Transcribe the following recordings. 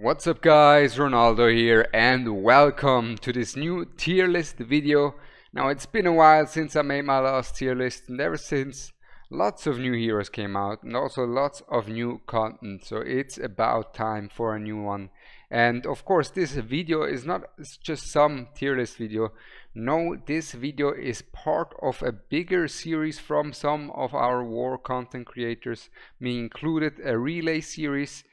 What's up guys, Ronaldo here and welcome to this new tier list video. Now it's been a while since I made my last tier list, and ever since lots of new heroes came out and also lots of new content, so it's about time for a new one. And of course this video is not just some tier list video. No, this video is part of a bigger series from some of our war content creators, me included, a relay series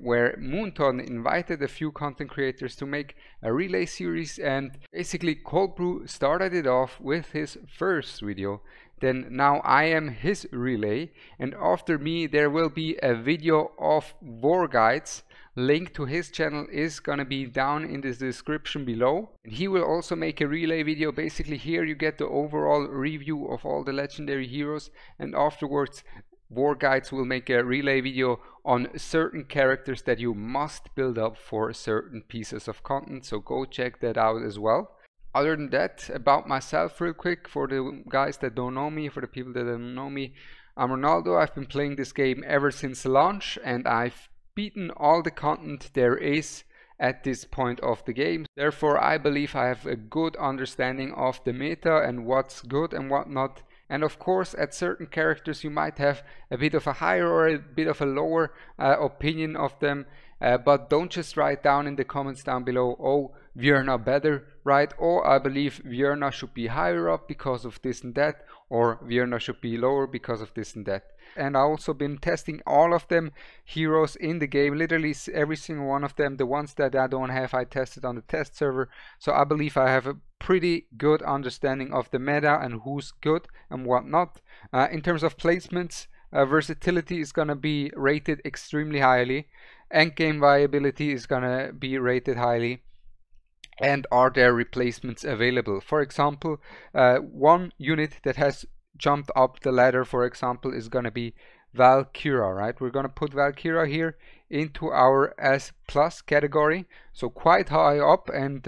where Moonton invited a few content creators to make a relay series, and basically Cold Brew started it off with his first video. Then now I am his relay, and after me there will be a video of war guides. Link to his channel is gonna be down in the description below, and he will also make a relay video. Basically here you get the overall review of all the legendary heroes, and afterwards War Guides will make a relay video on certain characters that you must build up for certain pieces of content, so go check that out as well. Other than that, about myself real quick, for the guys that don't know me, for the people that don't know me, I'm Ronaldo. I've been playing this game ever since launch, and I've beaten all the content there is at this point of the game. Therefore I believe I have a good understanding of the meta and what's good and what not. And of course at certain characters you might have a bit of a higher or a bit of a lower opinion of them, but don't just write down in the comments down below, oh, Vierna better, right? Or I believe Vierna should be higher up because of this and that, or Vierna should be lower because of this and that. And I also been testing all of them heroes in the game, literally every single one of them. The ones that I don't have I tested on the test server, so I believe I have a pretty good understanding of the meta and who's good and what not. In terms of placements, versatility is gonna be rated extremely highly, endgame viability is gonna be rated highly, and are there replacements available? For example, one unit that has jumped up the ladder, for example, is gonna be Valkyra, right? We're gonna put Valkyra here into our S+ category, so quite high up. And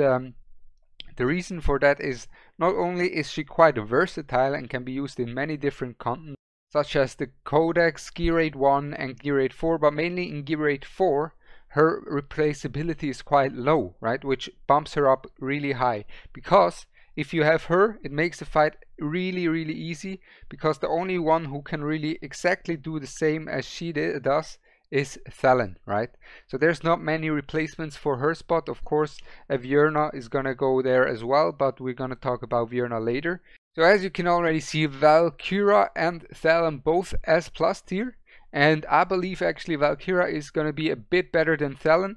the reason for that is not only is she quite versatile and can be used in many different content, such as the Codex, Gear Rate 1 and Gear Rate 4, but mainly in Gear Rate 4 her replaceability is quite low, right? Which bumps her up really high, because if you have her, it makes the fight really easy, because the only one who can really exactly do the same as she does is Thallen, right? So there's not many replacements for her spot. Of course a Vierna is gonna go there as well, but we're gonna talk about Vierna later. So as you can already see, Valkyra and Thallen both S+ tier, and I believe actually Valkyra is gonna be a bit better than Thallen.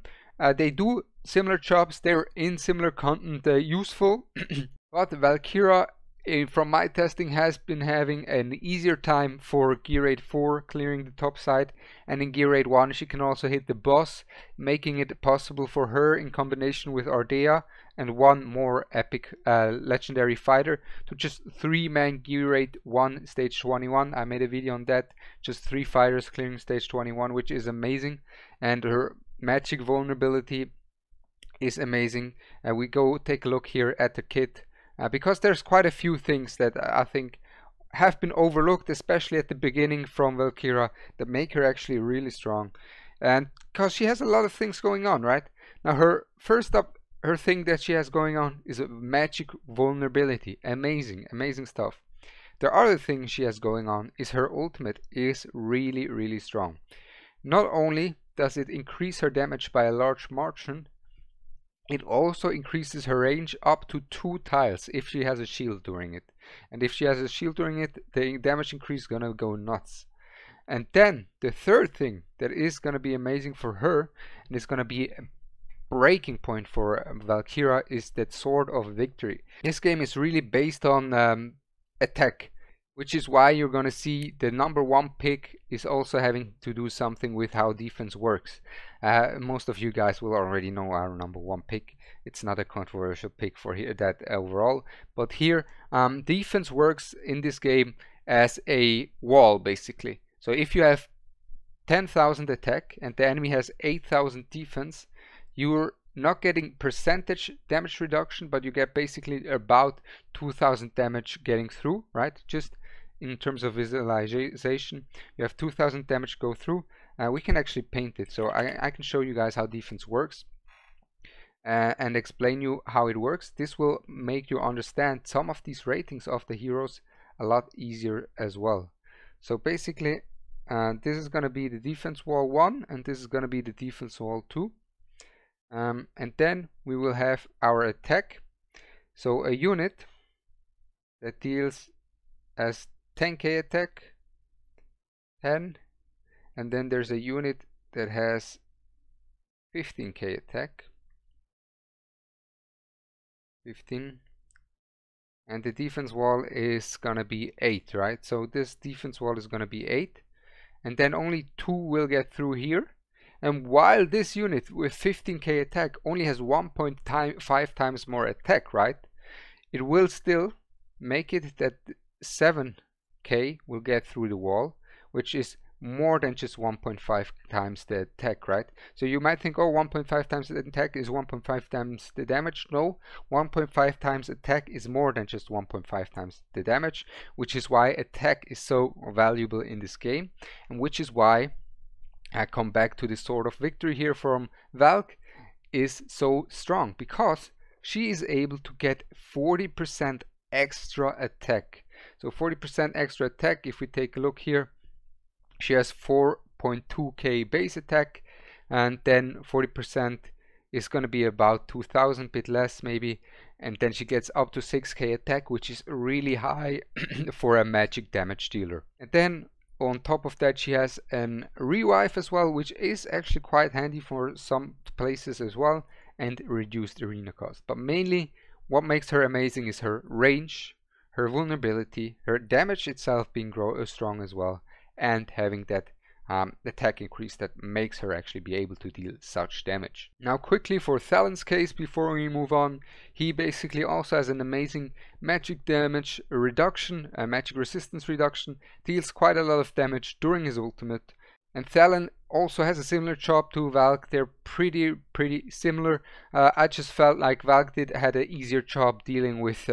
They do similar jobs, they're in similar content, useful. But Valkyra, from my testing, has been having an easier time for Gear Rate 4 clearing the top side, and in Gear Rate 1 she can also hit the boss, making it possible for her, in combination with Ardea and one more epic legendary fighter, to just 3-man Gear Rate 1 stage 21. I made a video on that, just 3 fighters clearing stage 21, which is amazing. And her magic vulnerability is amazing. We go take a look here at the kit, because there's quite a few things that I think have been overlooked, especially at the beginning from Valkyra, that make her actually really strong. And because she has a lot of things going on, right? Now her thing that she has going on is a magic vulnerability. Amazing stuff. The other thing she has going on is her ultimate is really strong. Not only does it increase her damage by a large margin, it also increases her range up to 2 tiles if she has a shield during it. And if she has a shield during it, the damage increase is gonna go nuts. And then the third thing that is gonna be amazing for her, and is gonna be a breaking point for Valkyra, is that Sword of Victory. This game is really based on attack, which is why you're gonna see the #1 pick is also having to do something with how defense works. Most of you guys will already know our #1 pick. It's not a controversial pick for here that overall, but here defense works in this game as a wall basically. So if you have 10,000 attack and the enemy has 8,000 defense, you're not getting percentage damage reduction, but you get basically about 2,000 damage getting through, right? Just in terms of visualization, you have 2,000 damage go through, we can actually paint it. So I can show you guys how defense works and explain you how it works. This will make you understand some of these ratings of the heroes a lot easier as well. So basically this is going to be the defense wall 1 and this is going to be the defense wall 2. And then we will have our attack. So a unit that deals as 10k attack, 10, and then there's a unit that has 15k attack, 15, and the defense wall is gonna be 8, right? So this defense wall is gonna be 8, and then only 2 will get through here. And while this unit with 15k attack only has 1.5 times more attack, right, it will still make it that 7k will get through the wall, which is more than just 1.5 times the attack, right? So you might think, oh, 1.5 times the attack is 1.5 times the damage. No, 1.5 times attack is more than just 1.5 times the damage, which is why attack is so valuable in this game, and which is why I come back to the Sword of Victory here from Valk is so strong, because she is able to get 40% extra attack. So 40% extra attack, if we take a look here, she has 4.2k base attack, and then 40% is going to be about 2000, bit less maybe, and then she gets up to 6k attack, which is really high for a magic damage dealer. And then on top of that she has an revive as well, which is actually quite handy for some places as well, and reduced arena cost. But mainly what makes her amazing is her range, her vulnerability, her damage itself being strong as well, and having that attack increase that makes her actually be able to deal such damage. Now quickly for Thallen's case before we move on, he basically also has an amazing magic damage reduction, magic resistance reduction, deals quite a lot of damage during his ultimate. And Thallen also has a similar job to Valk. They're pretty similar. I just felt like Valk had an easier job dealing with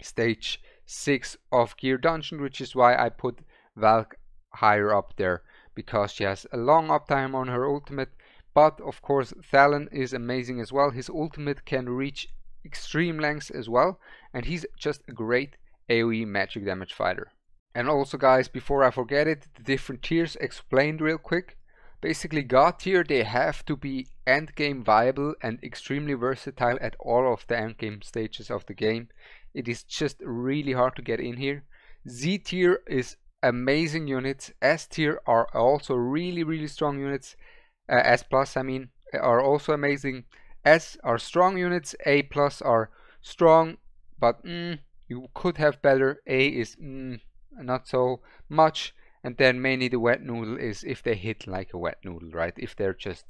stage 6 of Gear Dungeon, which is why I put Valk higher up there, because she has a long uptime on her ultimate. But of course Thallen is amazing as well. His ultimate can reach extreme lengths as well, and he's just a great AoE magic damage fighter. And also guys, before I forget it, the different tiers explained real quick. Basically God tier, they have to be endgame viable and extremely versatile at all of the endgame stages of the game. It is just really hard to get in here. Z tier is amazing units. S tier are also really strong units. S plus I mean are also amazing. S are strong units. A plus are strong, but you could have better. A is not so much. And then mainly the wet noodle is if they hit like a wet noodle, right? If they're just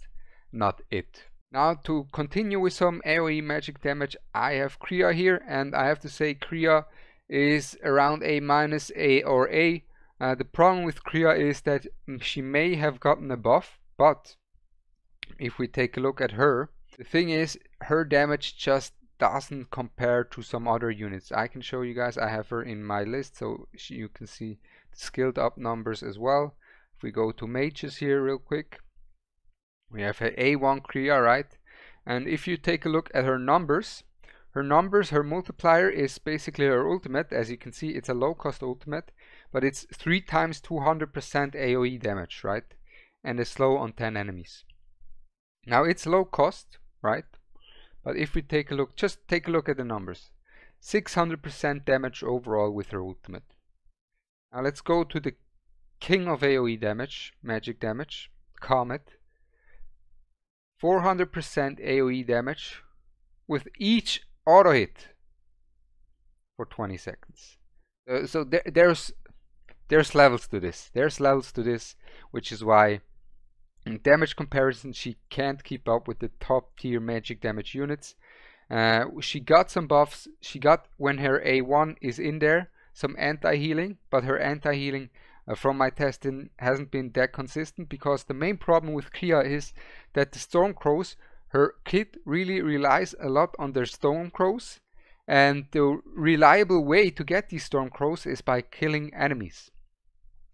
not it. Now to continue with some AoE magic damage, I have Kria here, and I have to say Kria is around A minus, A or A. The problem with Kria is that she may have gotten a buff, but if we take a look at her, the thing is her damage just doesn't compare to some other units. I can show you guys, I have her in my list so you can see the skilled up numbers as well. If we go to mages here real quick, we have her A1 Kria, right? And if you take a look at her numbers, her multiplier is basically her ultimate. As you can see, it's a low cost ultimate, but it's 3 times 200% AoE damage, right? And a slow on 10 enemies. Now it's low cost, right? But if we take a look, just take a look at the numbers. 600% damage overall with her ultimate. Now let's go to the king of AoE damage, magic damage, Khamet. 400% AoE damage with each auto hit for 20 seconds. So there's levels to this. There's levels to this, which is why in damage comparison she can't keep up with the top tier magic damage units. She got some buffs. She got, when her A1 is in there, some anti-healing, but her anti-healing from my testing hasn't been that consistent, because the main problem with Kria is that the Stormcrows, her kit really relies a lot on their Stormcrows, and the reliable way to get these Stormcrows is by killing enemies.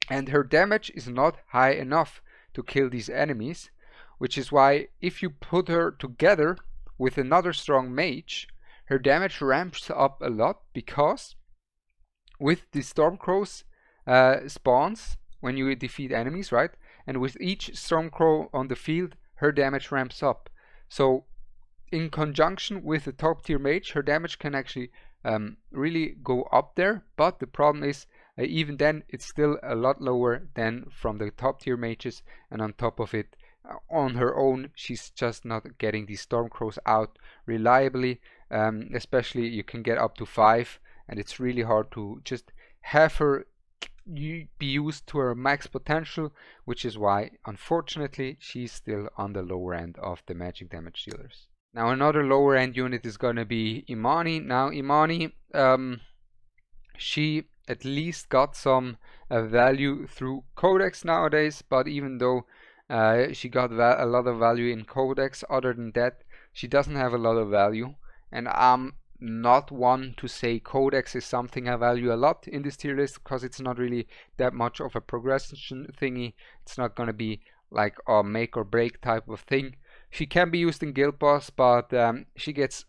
And her damage is not high enough to kill these enemies, which is why if you put her together with another strong mage, her damage ramps up a lot, because with the Stormcrows spawns when you defeat enemies, right? And with each Stormcrow on the field, her damage ramps up. So in conjunction with the top tier mage, her damage can actually really go up there, but the problem is even then it's still a lot lower than from the top tier mages, and on top of it, on her own, she's just not getting these Stormcrows out reliably. Especially you can get up to 5, and it's really hard to just have her be used to her max potential, which is why unfortunately she's still on the lower end of the magic damage dealers. Now another lower end unit is gonna be Imani. Now Imani, she at least got some value through Codex nowadays, but even though she got a lot of value in Codex, other than that she doesn't have a lot of value. And I'm not one to say Codex is something I value a lot in this tier list, because it's not really that much of a progression thingy. It's not gonna be like a make or break type of thing. She can be used in Guild Boss, but she gets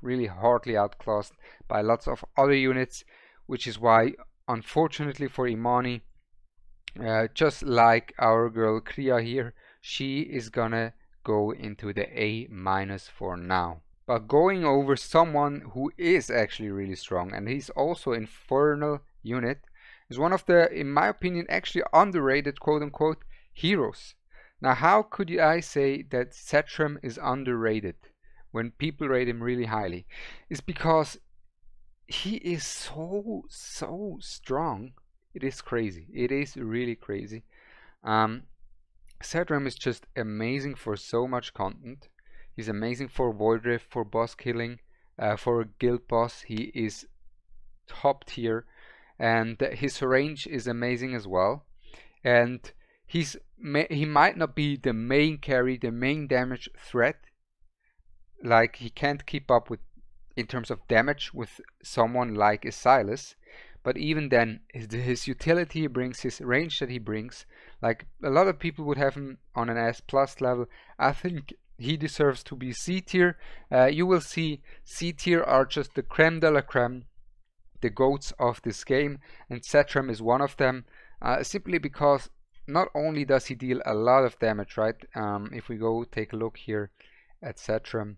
really hardly outclassed by lots of other units, which is why unfortunately for Imani, just like our girl Kria here, she is gonna go into the A- for now. But going over someone who is actually really strong, and he's also infernal unit, is one of the, in my opinion, actually underrated quote-unquote heroes. Now how could I say that Setram is underrated when people rate him really highly? It's because he is so strong. It is crazy. It is really crazy. Setram is just amazing for so much content. He's amazing for Void Rift, for boss killing, for a guild boss. He is top tier, and his range is amazing as well. And he might not be the main carry, the main damage threat. Like, he can't keep up with, in terms of damage, with someone like a Silas. But even then, his utility he brings, his range that he brings, like a lot of people would have him on an S+ level. I think he deserves to be C tier. You will see C tier are just the creme de la creme, the goats of this game, and Setram is one of them, simply because not only does he deal a lot of damage, right? If we go take a look here at Setram,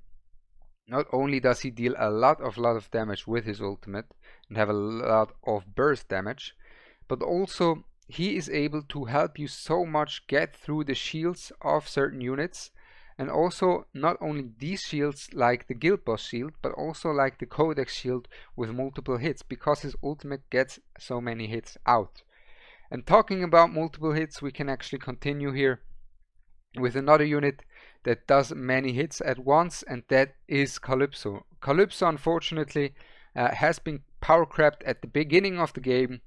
not only does he deal a lot of damage with his ultimate and have a lot of burst damage, but also he is able to help you so much get through the shields of certain units, and also not only these shields like the guild boss shield, but also like the Codex shield with multiple hits, because his ultimate gets so many hits out. And talking about multiple hits, we can actually continue here with another unit that does many hits at once, and that is Calypso. Calypso unfortunately has been power crept at the beginning of the game,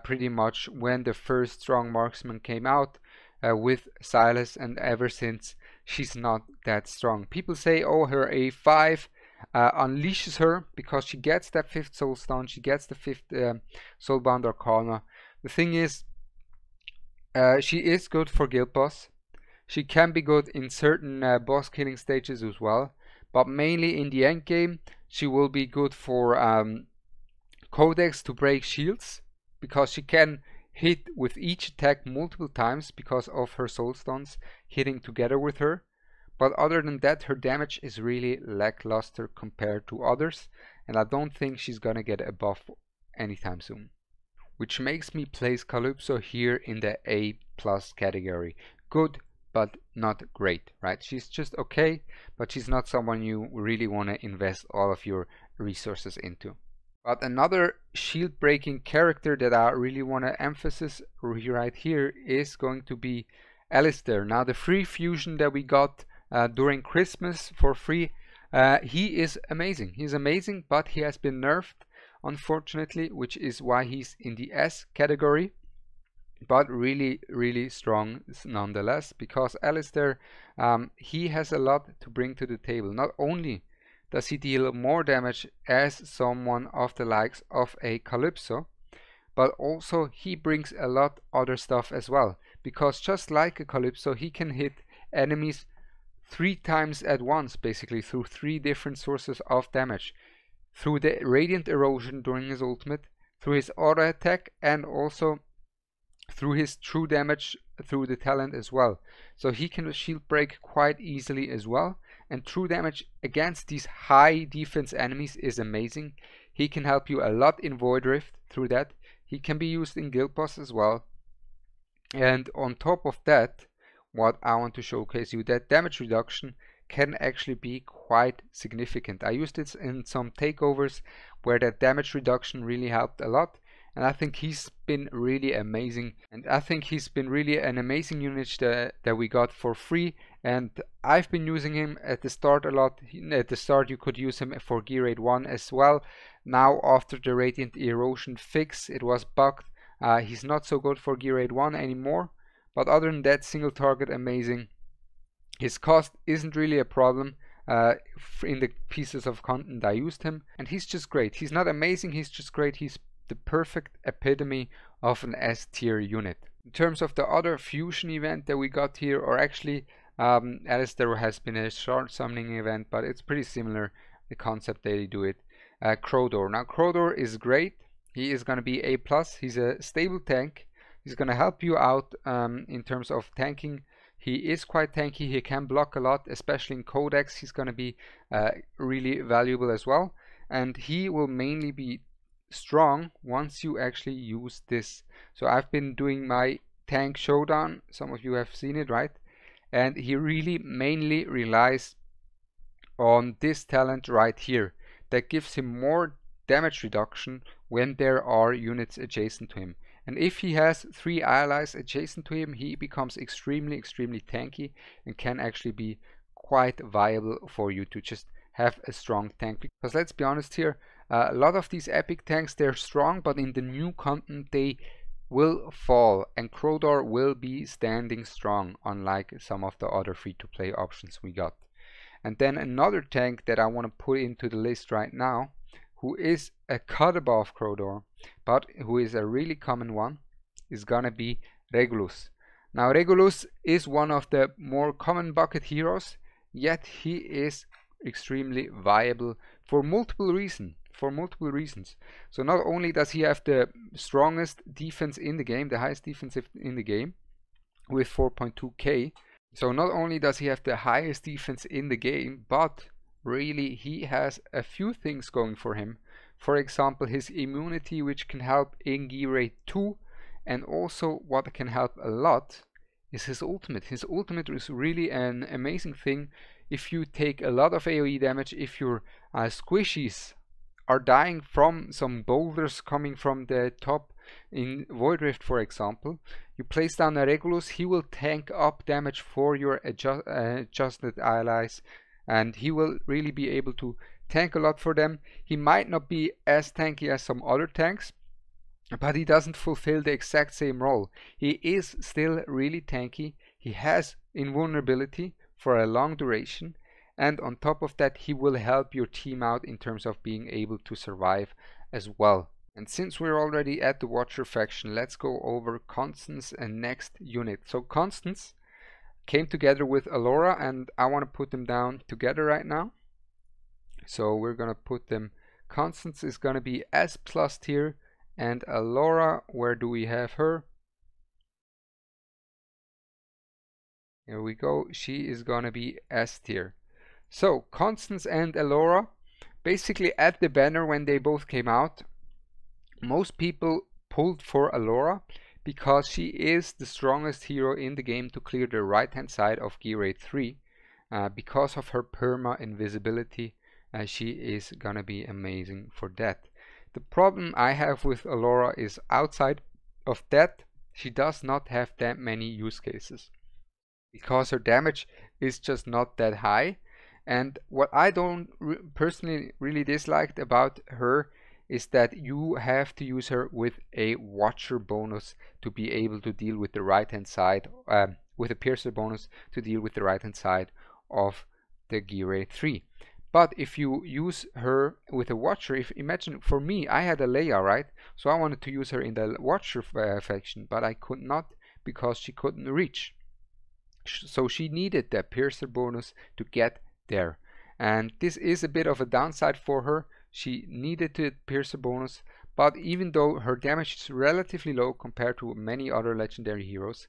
pretty much when the first strong marksman came out with Silas, and ever since she's not that strong. People say, oh, her A5 unleashes her because she gets that 5th soul stone, she gets the 5th soulbound arcana. The thing is, she is good for guild boss. She can be good in certain boss killing stages as well, but mainly in the end game she will be good for Codex to break shields, because she can hit with each attack multiple times because of her soul stones hitting together with her. But other than that, her damage is really lackluster compared to others, and I don't think she's gonna get a buff anytime soon, which makes me place Calypso here in the A+ category. Good, but not great, right? She's just okay, but she's not someone you really want to invest all of your resources into. But another shield breaking character that I really want to emphasize right here is going to be Alistair. Now, the free fusion that we got during Christmas for free, he is amazing. He's amazing, but he has been nerfed, unfortunately, which is why he's in the S category. But really strong nonetheless, because Alistair, he has a lot to bring to the table. Not only does he deal more damage as someone of the likes of a Calypso, but also he brings a lot other stuff as well, because just like a Calypso, he can hit enemies 3 times at once, basically through 3 different sources of damage. Through the Radiant Erosion during his ultimate, through his auto attack, and also through his true damage through the talent as well. So he can shield break quite easily as well, and true damage against these high defense enemies is amazing. He can help you a lot in Void Rift through that. He can be used in Guild Boss as well. And on top of that, what I want to showcase you, that damage reduction can actually be quite significant. I used it in some takeovers where that damage reduction really helped a lot, and I think he's been really amazing, and I think he's been really an amazing unit that we got for free. And I've been using him at the start a lot. At the start you could use him for Gear Raid 1 as well. Now after the Radiant Erosion fix, it was bugged, he's not so good for Gear Raid 1 anymore, but other than that, single target amazing. His cost isn't really a problem in the pieces of content I used him, and he's just great. He's not amazing, he's just great. He's the perfect epitome of an S tier unit. In terms of the other fusion event that we got here, or actually Alistair has been a short summoning event, but it's pretty similar, the concept they do it. Krodor. Now Krodor is great. He is going to be A+. He's a stable tank. He's going to help you out in terms of tanking. He is quite tanky. He can block a lot, especially in Codex. He's going to be really valuable as well, and he will mainly be strong once you actually use this. So I've been doing my tank showdown, some of you have seen it, right? And he really mainly relies on this talent right here that gives him more damage reduction when there are units adjacent to him. And if he has 3 allies adjacent to him, he becomes extremely tanky and can actually be quite viable for you to just have a strong tank. Because let's be honest here, a lot of these epic tanks, they're strong, but in the new content they will fall, and Krodor will be standing strong, unlike some of the other free-to-play options we got. And then another tank that I want to put into the list right now, who is a cut above Krodor, but who is a really common one, is gonna be Regulus. Now Regulus is one of the more common bucket heroes, yet he is extremely viable for multiple reasons. So not only does he have the strongest defense in the game, the highest defense in the game, with 4.2k. So not only does he have the highest defense in the game, but really he has a few things going for him. For example, his immunity, which can help in Gear Raid 2, and also what can help a lot is his ultimate. His ultimate is really an amazing thing. If you take a lot of AoE damage, if your squishies are dying from some boulders coming from the top in Void Rift, for example, you place down a Regulus, he will tank up damage for your adjusted allies, and he will really be able to tank a lot for them. He might not be as tanky as some other tanks, but he doesn't fulfill the exact same role. He is still really tanky, he has invulnerability for a long duration, and on top of that he will help your team out in terms of being able to survive as well. And since we're already at the Watcher faction, let's go over Constance and next unit. So Constance came together with Alaura, and I want to put them down together right now. So we're gonna put them, Constance is gonna be S+ tier, and Alaura, where do we have her? Here we go, she is gonna be S tier. So Constance and Alaura, basically at the banner when they both came out, most people pulled for Alaura because she is the strongest hero in the game to clear the right hand side of Gear Raid 3. Because of her perma invisibility, she is gonna be amazing for that. The problem I have with Alaura is outside of that, she does not have that many use cases, because her damage is just not that high. And what I don't personally really disliked about her is that you have to use her with a Watcher bonus to be able to deal with the right hand side, with a Piercer bonus to deal with the right hand side of the Gear Raid 3. But if you use her with a Watcher, imagine for me, I had a Leia, right? So I wanted to use her in the Watcher faction, but I could not because she couldn't reach. So she needed that piercer bonus to get there, and this is a bit of a downside for her. She needed the piercer bonus, but even though her damage is relatively low compared to many other legendary heroes,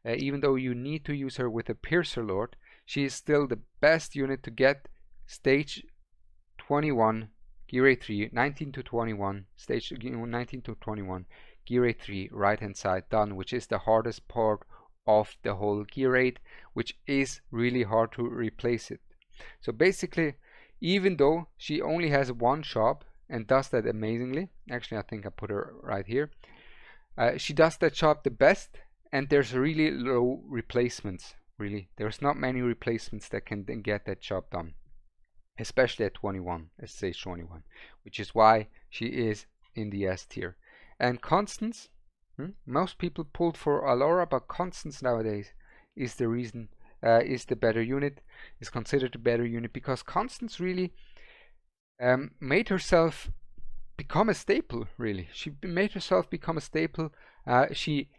even though you need to use her with a piercer lord, she is still the best unit to get stage 21 gear 3, 19 to 21, stage 19 to 21 gear 3 right hand side done, which is the hardest part of the whole gear 8, which is really hard to replace it. So basically, even though she only has one shop and does that amazingly, actually I think I put her right here, she does that job the best, and there's really low replacements. Really, there's not many replacements that can then get that job done, especially at 21, at stage 21, which is why she is in the S tier. And Constance, most people pulled for Alaura, but Constance nowadays is the reason, is the better unit, is considered a better unit, because Constance really made herself become a staple. Really, she made herself become a staple. She,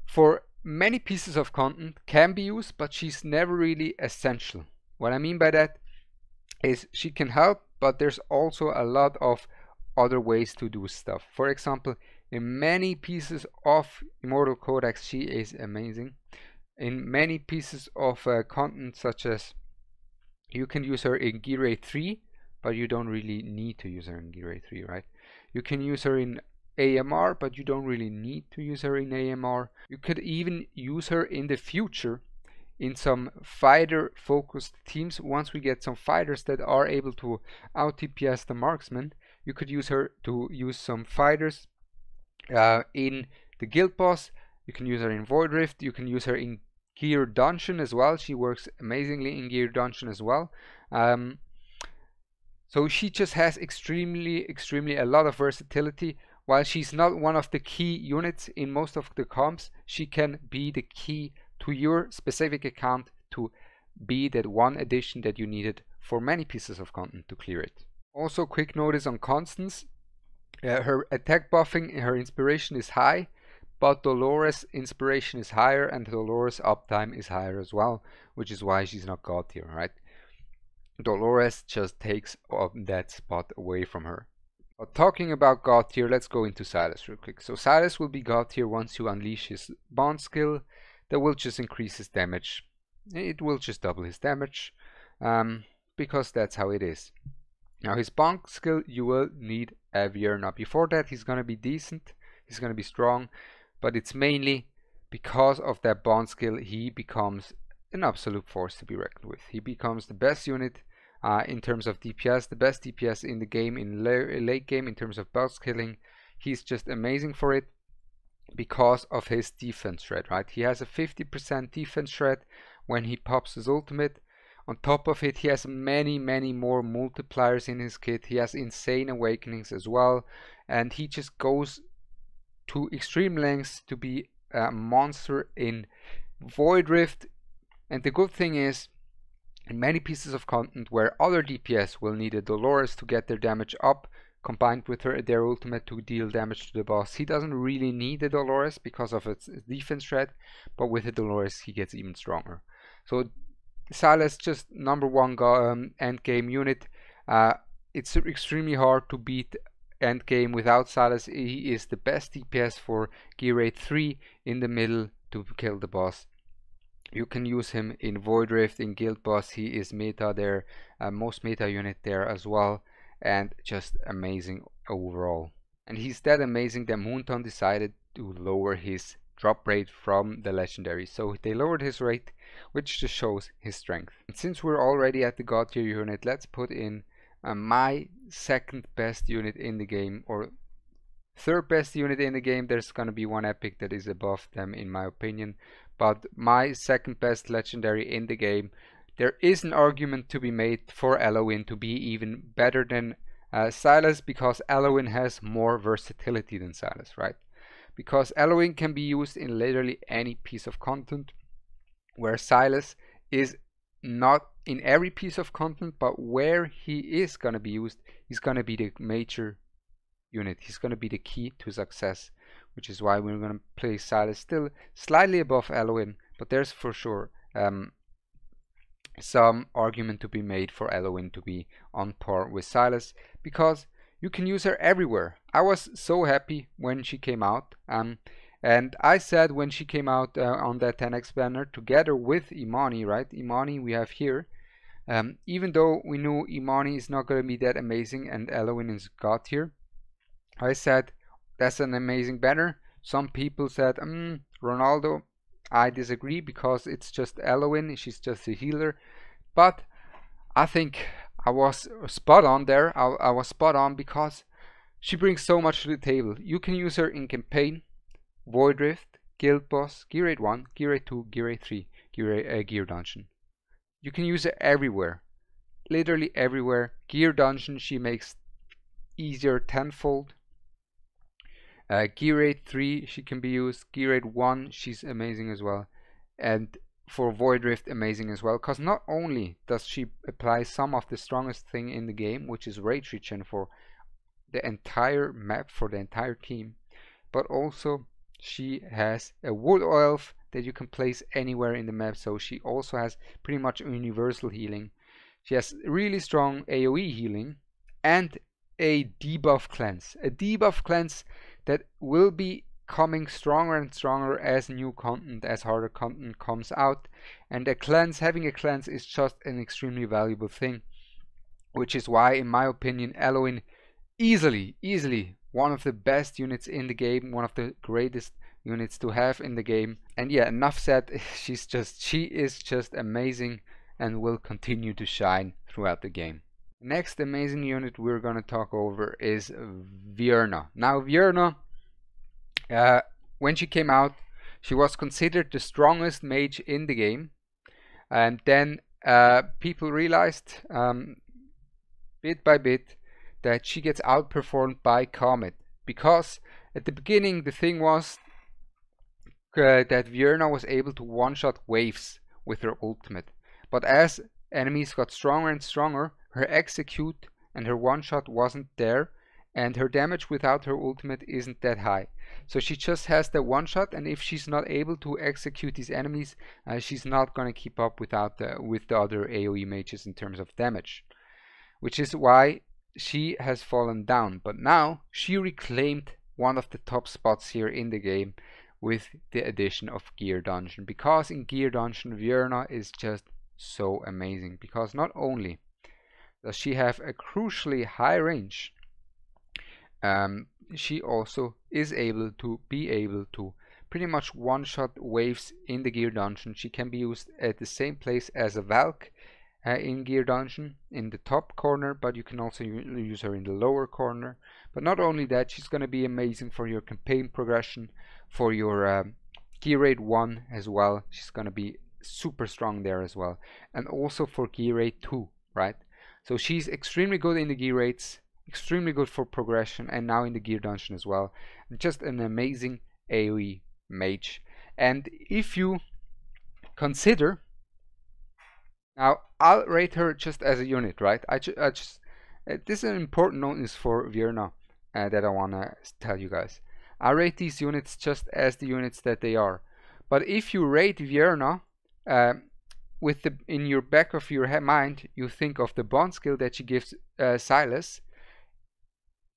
for many pieces of content, can be used, but she's never really essential. What I mean by that is she can help, but there's also a lot of other ways to do stuff. For example, in many pieces of Immortal Codex she is amazing. In many pieces of content, such as you can use her in gear 3, but you don't really need to use her in gear 3, right? You can use her in AMR, but you don't really need to use her in AMR. You could even use her in the future in some fighter focused teams. Once we get some fighters that are able to out DPS the marksman, you could use her to use some fighters in the guild boss. You can use her in Void Rift, you can use her in Gear Dungeon as well. She works amazingly in Gear Dungeon as well. So she just has extremely a lot of versatility. While she's not one of the key units in most of the comps, she can be the key to your specific account to be that one addition that you needed for many pieces of content to clear it. Also, quick notice on Constance. Her attack buffing, her inspiration is high, but Dolores' inspiration is higher and Dolores' uptime is higher as well, which is why she's not god tier, right? Dolores just takes that spot away from her. But talking about god tier, let's go into Silas real quick. So Silas will be god tier once you unleash his bond skill. That will just increase his damage. It will just double his damage, because that's how it is. Now his bond skill, you will need a Vierna. Before that he's gonna be decent, he's gonna be strong, but it's mainly because of that bond skill he becomes an absolute force to be reckoned with. He becomes the best unit in terms of DPS, the best DPS in the game, in late game in terms of boss killing. He's just amazing for it because of his defense threat, right? He has a 50% defense threat when he pops his ultimate. On top of it, he has many more multipliers in his kit. He has insane awakenings as well, and he just goes to extreme lengths to be a monster in Void Rift. And the good thing is, in many pieces of content where other DPS will need a Dolores to get their damage up, combined with their ultimate to deal damage to the boss, he doesn't really need the Dolores because of its defense threat, but with the Dolores he gets even stronger. So Silas, just #1 end game unit. It's extremely hard to beat end game without Silas. He is the best DPS for Gear 3 in the middle to kill the boss. You can use him in Void Rift, in Guild Boss. He is meta there, most meta unit there as well, and just amazing overall. And he's that amazing that Moonton decided to lower his drop rate from the legendary. So they lowered his rate, which just shows his strength. And since we're already at the god tier unit, let's put in my second best unit in the game, or third best unit in the game. There's gonna be one epic that is above them in my opinion, but my second best legendary in the game, there is an argument to be made for Elowyn to be even better than Silas, because Elowyn has more versatility than Silas, right? Because Elowyn can be used in literally any piece of content, where Silas is not in every piece of content, but where he is going to be used, he's going to be the major unit. He's going to be the key to success, which is why we're going to place Silas still slightly above Elowyn, but there's for sure some argument to be made for Elowyn to be on par with Silas, because you can use her everywhere. I was so happy when she came out, and I said when she came out on that 10x banner together with Imani, right? Imani we have here. Even though we knew Imani is not going to be that amazing and Elowyn is God tier, I said that's an amazing banner. Some people said Ronaldo. I disagree because it's just Elowyn, she's just a healer. But I think I was spot on there. I was spot on because she brings so much to the table. You can use her in campaign, Void Rift, Guild Boss, Gear Rate 1, Gear Rate 2, Gear Rate 3, Gear Dungeon. You can use her everywhere. Literally everywhere. Gear Dungeon she makes easier tenfold. Gear Rate 3 she can be used. Gear Rate 1 she's amazing as well. And for Void Rift amazing as well, because not only does she apply some of the strongest thing in the game, which is Rage Regen for the entire map, for the entire team, but also she has a Wood Elf that you can place anywhere in the map, so she also has pretty much universal healing. She has really strong AoE healing and a debuff cleanse. A debuff cleanse that will be coming stronger and stronger as new content, as harder content comes out. And a cleanse, having a cleanse is just an extremely valuable thing, which is why in my opinion Elowyn easily one of the best units in the game, one of the greatest units to have in the game. And yeah, enough said. She is just amazing and will continue to shine throughout the game. Next amazing unit we're gonna talk over is Vierna. Now Vierna, when she came out, she was considered the strongest mage in the game, and then people realized bit by bit that she gets outperformed by Khamet, because at the beginning the thing was that Vierna was able to one-shot waves with her ultimate, but as enemies got stronger and stronger, her execute and her one-shot wasn't there, and her damage without her ultimate isn't that high. So she just has the one-shot, and if she's not able to execute these enemies, she's not going to keep up with the other AoE mages in terms of damage, which is why she has fallen down. But now she reclaimed one of the top spots here in the game with the addition of Gear Dungeon, because in Gear Dungeon Vierna is just so amazing, because not only does she have a crucially high range, she also is able to pretty much one-shot waves in the Gear Dungeon. She can be used at the same place as a Valk in Gear Dungeon in the top corner, but you can also use her in the lower corner. But not only that, she's going to be amazing for your campaign progression, for your Gear Rate 1 as well. She's going to be super strong there as well, and also for Gear Rate 2, right? So she's extremely good in the gear rates, extremely good for progression, and now in the Gear Dungeon as well. Just an amazing AoE mage. And if you consider, now I'll rate her just as a unit, right? This is an important notice for Vierna that I want to tell you guys. I rate these units just as the units that they are. But if you rate Vierna, in your back of your mind, you think of the bond skill that she gives Silas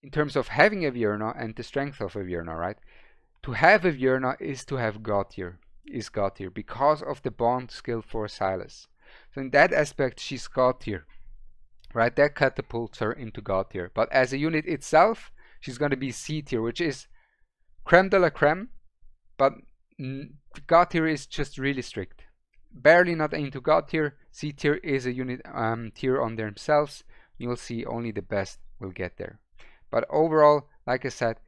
in terms of having a Vierna and the strength of a Vierna, right? To have a Vierna is to have God tier, because of the bond skill for Silas. So in that aspect, she's God tier, right? That catapults her into God tier. But as a unit itself, she's going to be C tier, which is creme de la creme, but God tier is just really strict. Barely not into God tier. C tier is a unit tier on themselves. You'll see only the best will get there. But overall, like I said,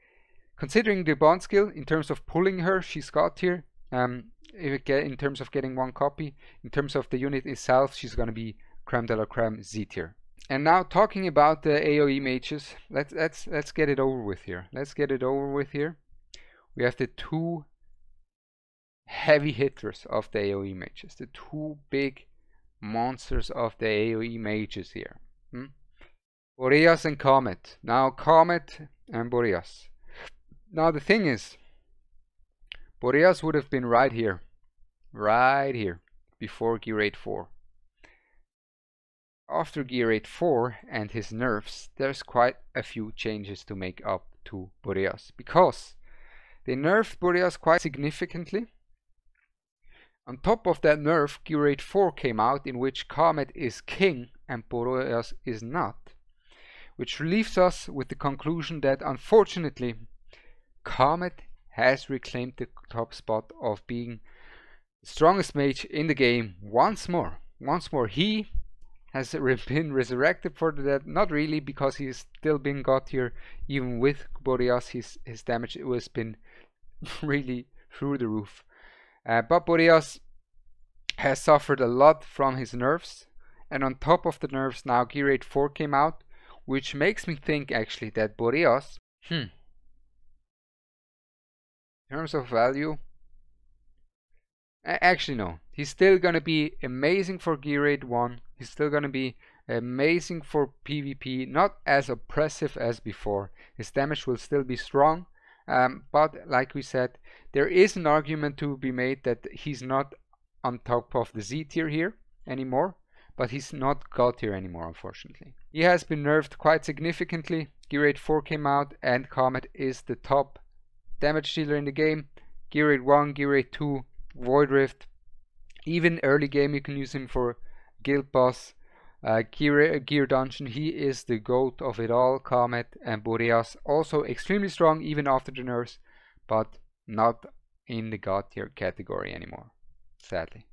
considering the bond skill in terms of pulling her, she's God tier. In terms of getting one copy, in terms of the unit itself, she's gonna be creme de la creme, Z tier. And now talking about the AoE mages, let's get it over with here. We have the two heavy hitters of the AoE mages, the two big monsters of the AoE mages here. Boreas and Khamet. Now Khamet and Boreas. Now the thing is, Boreas would have been right here, before Gear 8-4. After Gear 8-4 and his nerfs, there's quite a few changes to make up to Boreas, because they nerfed Boreas quite significantly. On top of that nerf, Gear 8-4 came out, in which Khamet is king and Boreas is not, which leaves us with the conclusion that unfortunately Khamet has reclaimed the top spot of being the strongest mage in the game once more. He has been resurrected for the dead. Not really, because he's still been got here. Even with Boreas, his damage has been really through the roof. But Boreas has suffered a lot from his nerfs, and on top of the nerfs now Gear 8-4 came out, which makes me think actually that Boreas, in terms of value, actually no, he's still gonna be amazing for Gear 8-1, he's still gonna be amazing for PvP, not as oppressive as before. His damage will still be strong, but like we said, there is an argument to be made that he's not on top of the Z tier here anymore, but he's not God tier anymore, unfortunately. He has been nerfed quite significantly. Gear 8-4 came out, and Khamet is the top damage dealer in the game. Gear 8-1, Gear 8-2, Void Rift. Even early game you can use him for Guild Boss, Gear Dungeon. He is the GOAT of it all, Khamet. And Boreas also extremely strong even after the nerfs, but not in the God tier category anymore, sadly.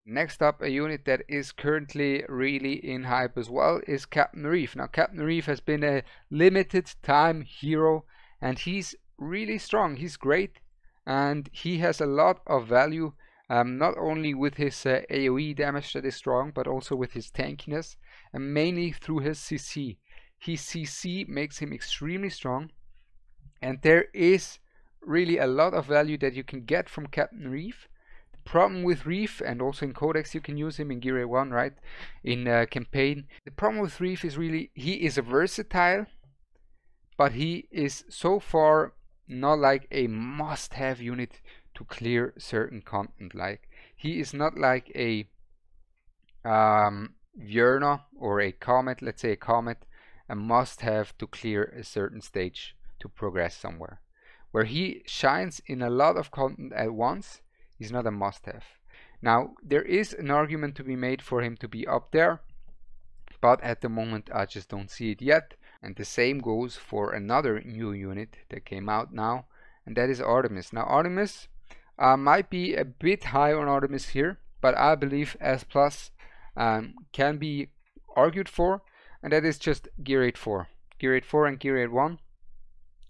Next up, a unit that is currently really in hype as well is Captain Reve. Now Captain Reve has been a limited time hero, and he's really strong, he's great, and he has a lot of value, not only with his AoE damage that is strong, but also with his tankiness, and mainly through his CC. His CC makes him extremely strong, and there is really a lot of value that you can get from Captain Reve. The problem with Reve, and also in Codex you can use him in Gear 1, right, in campaign. The problem with Reve is really he is versatile, but he is so far not like a must-have unit to clear certain content. Like, he is not like a Vierna or a Khamet, let's say a Khamet, a must-have to clear a certain stage to progress somewhere. Where he shines in a lot of content at once, he's not a must-have. Now, there is an argument to be made for him to be up there, but at the moment I just don't see it yet. And the same goes for another new unit that came out now, and that is Artemis. Now Artemis might be a bit high on Artemis here, but I believe S+ can be argued for, and that is just Gear 8-4. Gear 8-4 and Gear 8-1.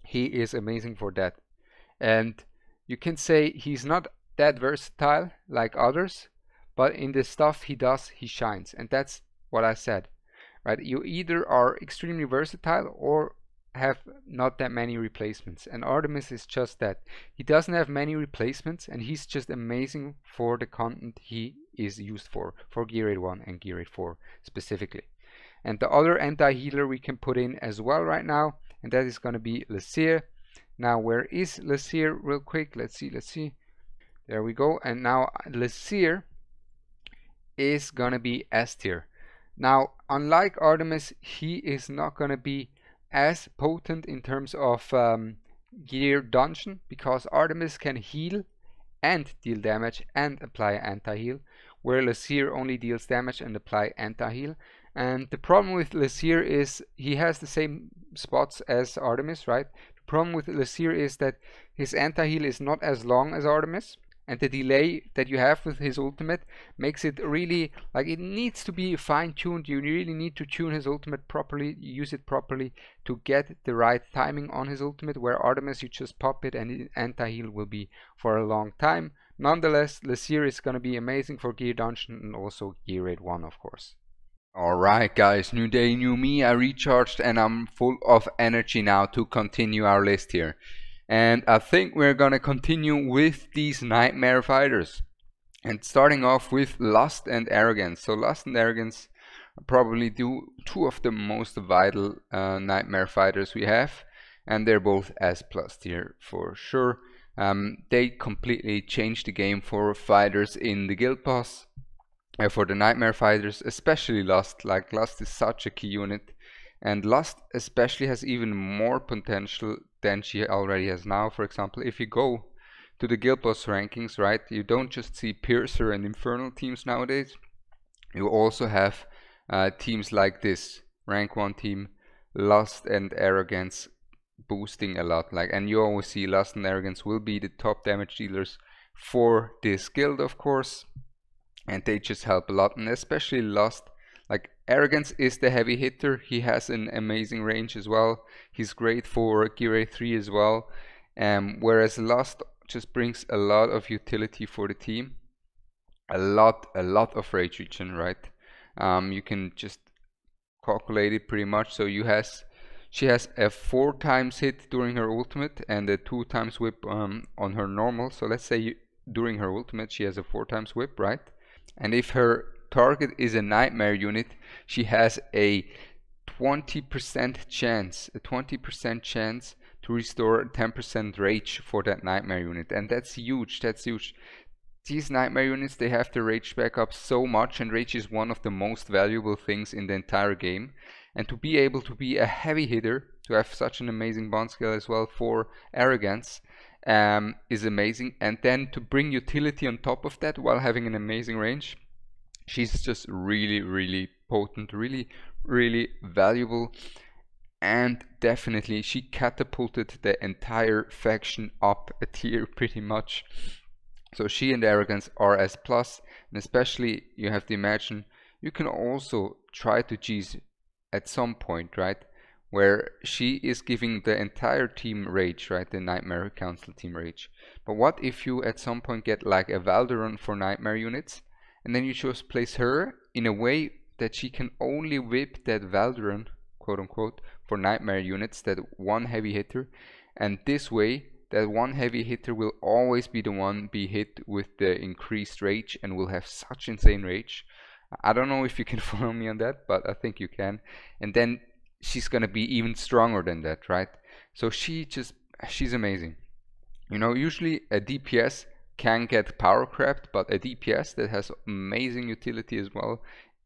He is amazing for that, and you can say he's not that versatile like others, but in the stuff he does, he shines, and that's what I said, right? You either are extremely versatile or have not that many replacements, and Artemis is just that. He doesn't have many replacements, and he's just amazing for the content he is used for Gear 8-1 and Gear 8-4 specifically. And the other anti-healer we can put in as well right now, and that is going to be Laseer. Now where is Laseer real quick? Let's see. There we go. And now Laseer is going to be S tier. Now unlike Artemis, he is not going to be as potent in terms of gear dungeon, because Artemis can heal and deal damage and apply anti-heal, where Laseer only deals damage and apply anti-heal. And the problem with Laseer is he has the same spots as Artemis, right? The problem with Laseer is that his anti-heal is not as long as Artemis, and the delay that you have with his ultimate makes it really, like, it needs to be fine-tuned. You really need to tune his ultimate properly, use it properly to get the right timing on his ultimate, where Artemis you just pop it and anti-heal will be for a long time. Nonetheless, Laseer is going to be amazing for Gear Dungeon and also Gear 8-1, of course. Alright guys, new day, new me. I recharged and I'm full of energy now to continue our list here. And I think we're gonna continue with these nightmare fighters. And starting off with Lust and Arrogance. So Lust and Arrogance are probably two of the most vital nightmare fighters we have. And they're both S+ tier for sure. They completely changed the game for fighters in the guild boss, for the nightmare fighters, especially Lust. Like Lust is such a key unit, and Lust especially has even more potential than she already has now. For example, if you go to the guild boss rankings, right, you don't just see Piercer and Infernal teams nowadays. You also have teams like this rank 1 team, Lust and Arrogance, boosting a lot. Like, and you always see Lust and Arrogance will be the top damage dealers for this guild, of course, and they just help a lot. And especially Lust, like Arrogance is the heavy hitter. He has an amazing range as well. He's great for Gear 3 as well. Whereas Lust just brings a lot of utility for the team. A lot of rage regen, right? You can just calculate it pretty much. So she has a 4 times hit during her ultimate and a 2 times whip on her normal. So let's say during her ultimate she has a 4 times whip, right? And if her target is a nightmare unit, she has a 20% chance, to restore 10% rage for that nightmare unit, and that's huge. These nightmare units, they have the rage back up so much, and rage is one of the most valuable things in the entire game. And to be able to be a heavy hitter, to have such an amazing bond skill as well for Arrogance, is amazing. And then to bring utility on top of that while having an amazing range, she's just really potent, really valuable. And definitely she catapulted the entire faction up a tier pretty much. So she and Arrogance are S+, and especially you have to imagine you can also try to cheese at some point, right, where she is giving the entire team rage, right, the Nightmare Council team rage. But what if you at some point get like a Valderon for nightmare units, and then you just place her in a way that she can only whip that Valderon, quote unquote, for nightmare units, that one heavy hitter, and this way that one heavy hitter will always be the one be hit with the increased rage and will have such insane rage. I don't know if you can follow me on that, but I think you can. And then she's gonna be even stronger than that, right? So she's amazing. You know, usually a DPS can get power crept, but a DPS that has amazing utility as well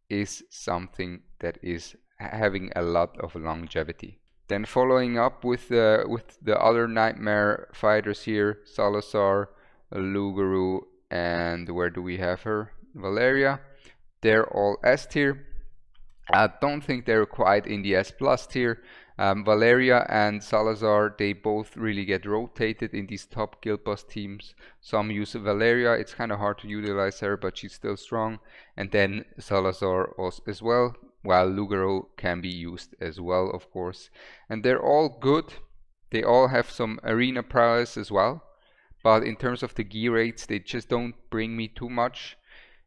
is something that is having a lot of longevity. Then following up with the other nightmare fighters here, Salazar, Lugaru, and where do we have her? Valeriya. They're all S tier. I don't think they're quite in the S+ tier. Valeriya and Salazar, they both really get rotated in these top guild boss teams. Some use Valeriya, it's kind of hard to utilize her, but she's still strong. And then Salazar as well, while Lugaru can be used as well, of course. And they're all good. They all have some arena prowess as well. But in terms of the gear rates, they just don't bring me too much.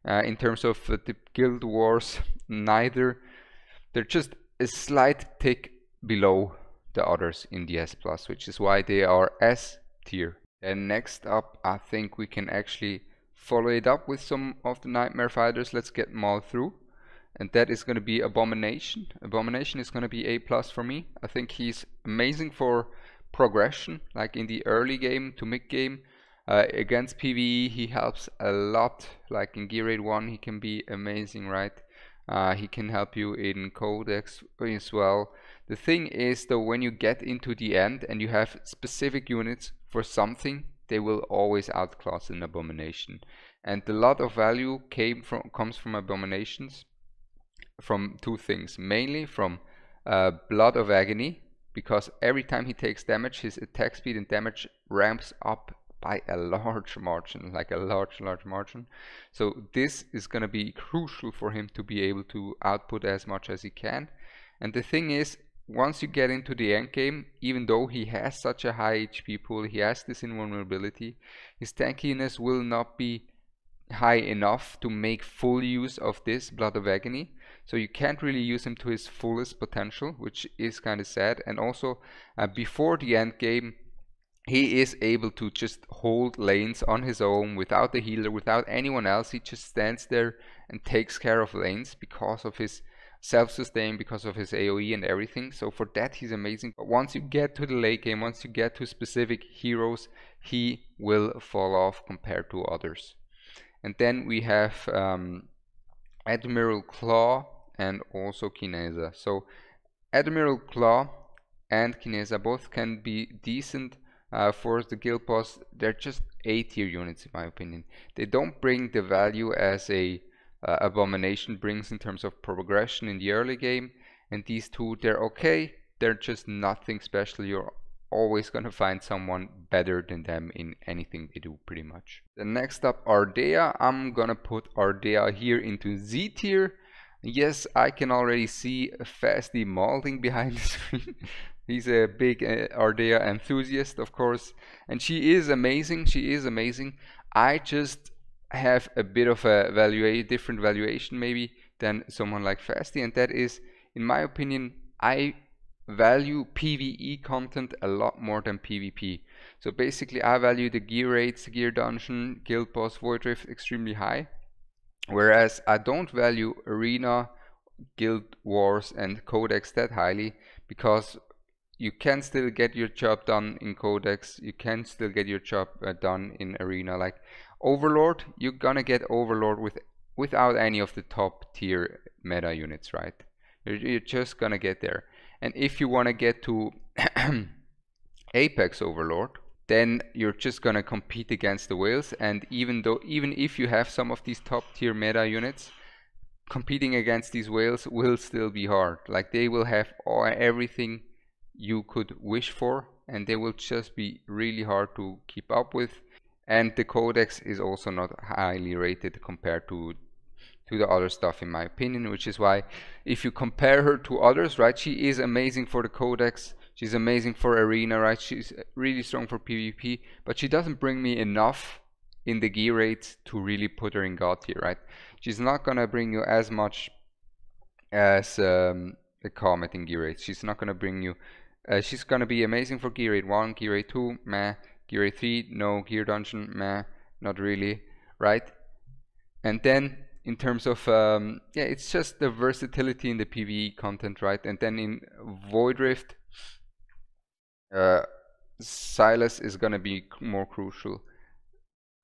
In terms of the guild wars, neither. They're just a slight tick below the others in the S+, which is why they are S tier. And next up, I think we can actually follow it up with some of the nightmare fighters. Let's get them all through. And that is going to be Abomination. Abomination is going to be A+ for me. I think he's amazing for progression, like in the early game to mid game. Against PvE he helps a lot, like in Gear 1 he can be amazing, right? He can help you in Codex as well. The thing is though, when you get into the end and you have specific units for something, they will always outclass an Abomination. And a lot of value comes from Abominations from two things. Mainly from Blood of Agony, because every time he takes damage, his attack speed and damage ramps up by a large margin, like a large margin. So this is going to be crucial for him to be able to output as much as he can. And the thing is, once you get into the end game, even though he has such a high HP pool, he has this invulnerability, his tankiness will not be high enough to make full use of this Blood of Agony. So you can't really use him to his fullest potential, which is kind of sad. And also before the end game, he is able to just hold lanes on his own without the healer, without anyone else. He just stands there and takes care of lanes because of his self-sustain because of his AoE and everything. So for that he's amazing. But once you get to the late game, once you get to specific heroes, he will fall off compared to others. And then we have Admiral Claw and also Kineza. So Admiral Claw and Kineza both can be decent for the guild boss. They're just A tier units in my opinion. They don't bring the value as a Abomination brings in terms of progression in the early game, and these two, they're okay, they're just nothing special. You're always gonna find someone better than them in anything they do pretty much. Then next up, Ardea. I'm gonna put Ardea here into Z tier. Yes, I can already see Fasty molding behind the screen. He's a big Ardea enthusiast, of course, and she is amazing. She is amazing. I just have a bit of a different valuation maybe than someone like Fasty, and that is, in my opinion, I value PvE content a lot more than PvP. So basically I value the gear rates, gear dungeon, guild boss, void rift extremely high, whereas I don't value arena, guild wars and codex that highly, because you can still get your job done in codex, you can still get your job done in arena. Like Overlord, you're gonna get Overlord without any of the top tier meta units, right? You're just gonna get there. And if you want to get to Apex Overlord, then you're just gonna compete against the whales. And even if you have some of these top tier meta units, competing against these whales will still be hard. Like they will have everything you could wish for, and they will just be really hard to keep up with. And the codex is also not highly rated compared to the other stuff in my opinion, which is why if you compare her to others, right, she is amazing for the codex, she's amazing for arena, right, she's really strong for PvP, but she doesn't bring me enough in the gear rates to really put her in God tier, right? She's not gonna bring you as much as a Khamet in gear rates. She's not gonna bring you she's gonna be amazing for gear rate 1, gear rate 2, meh. Gear rate 3, no. Gear dungeon, meh, not really, right? And then in terms of yeah, it's just the versatility in the PvE content, right? And then in Void Rift, Silas is gonna be more crucial.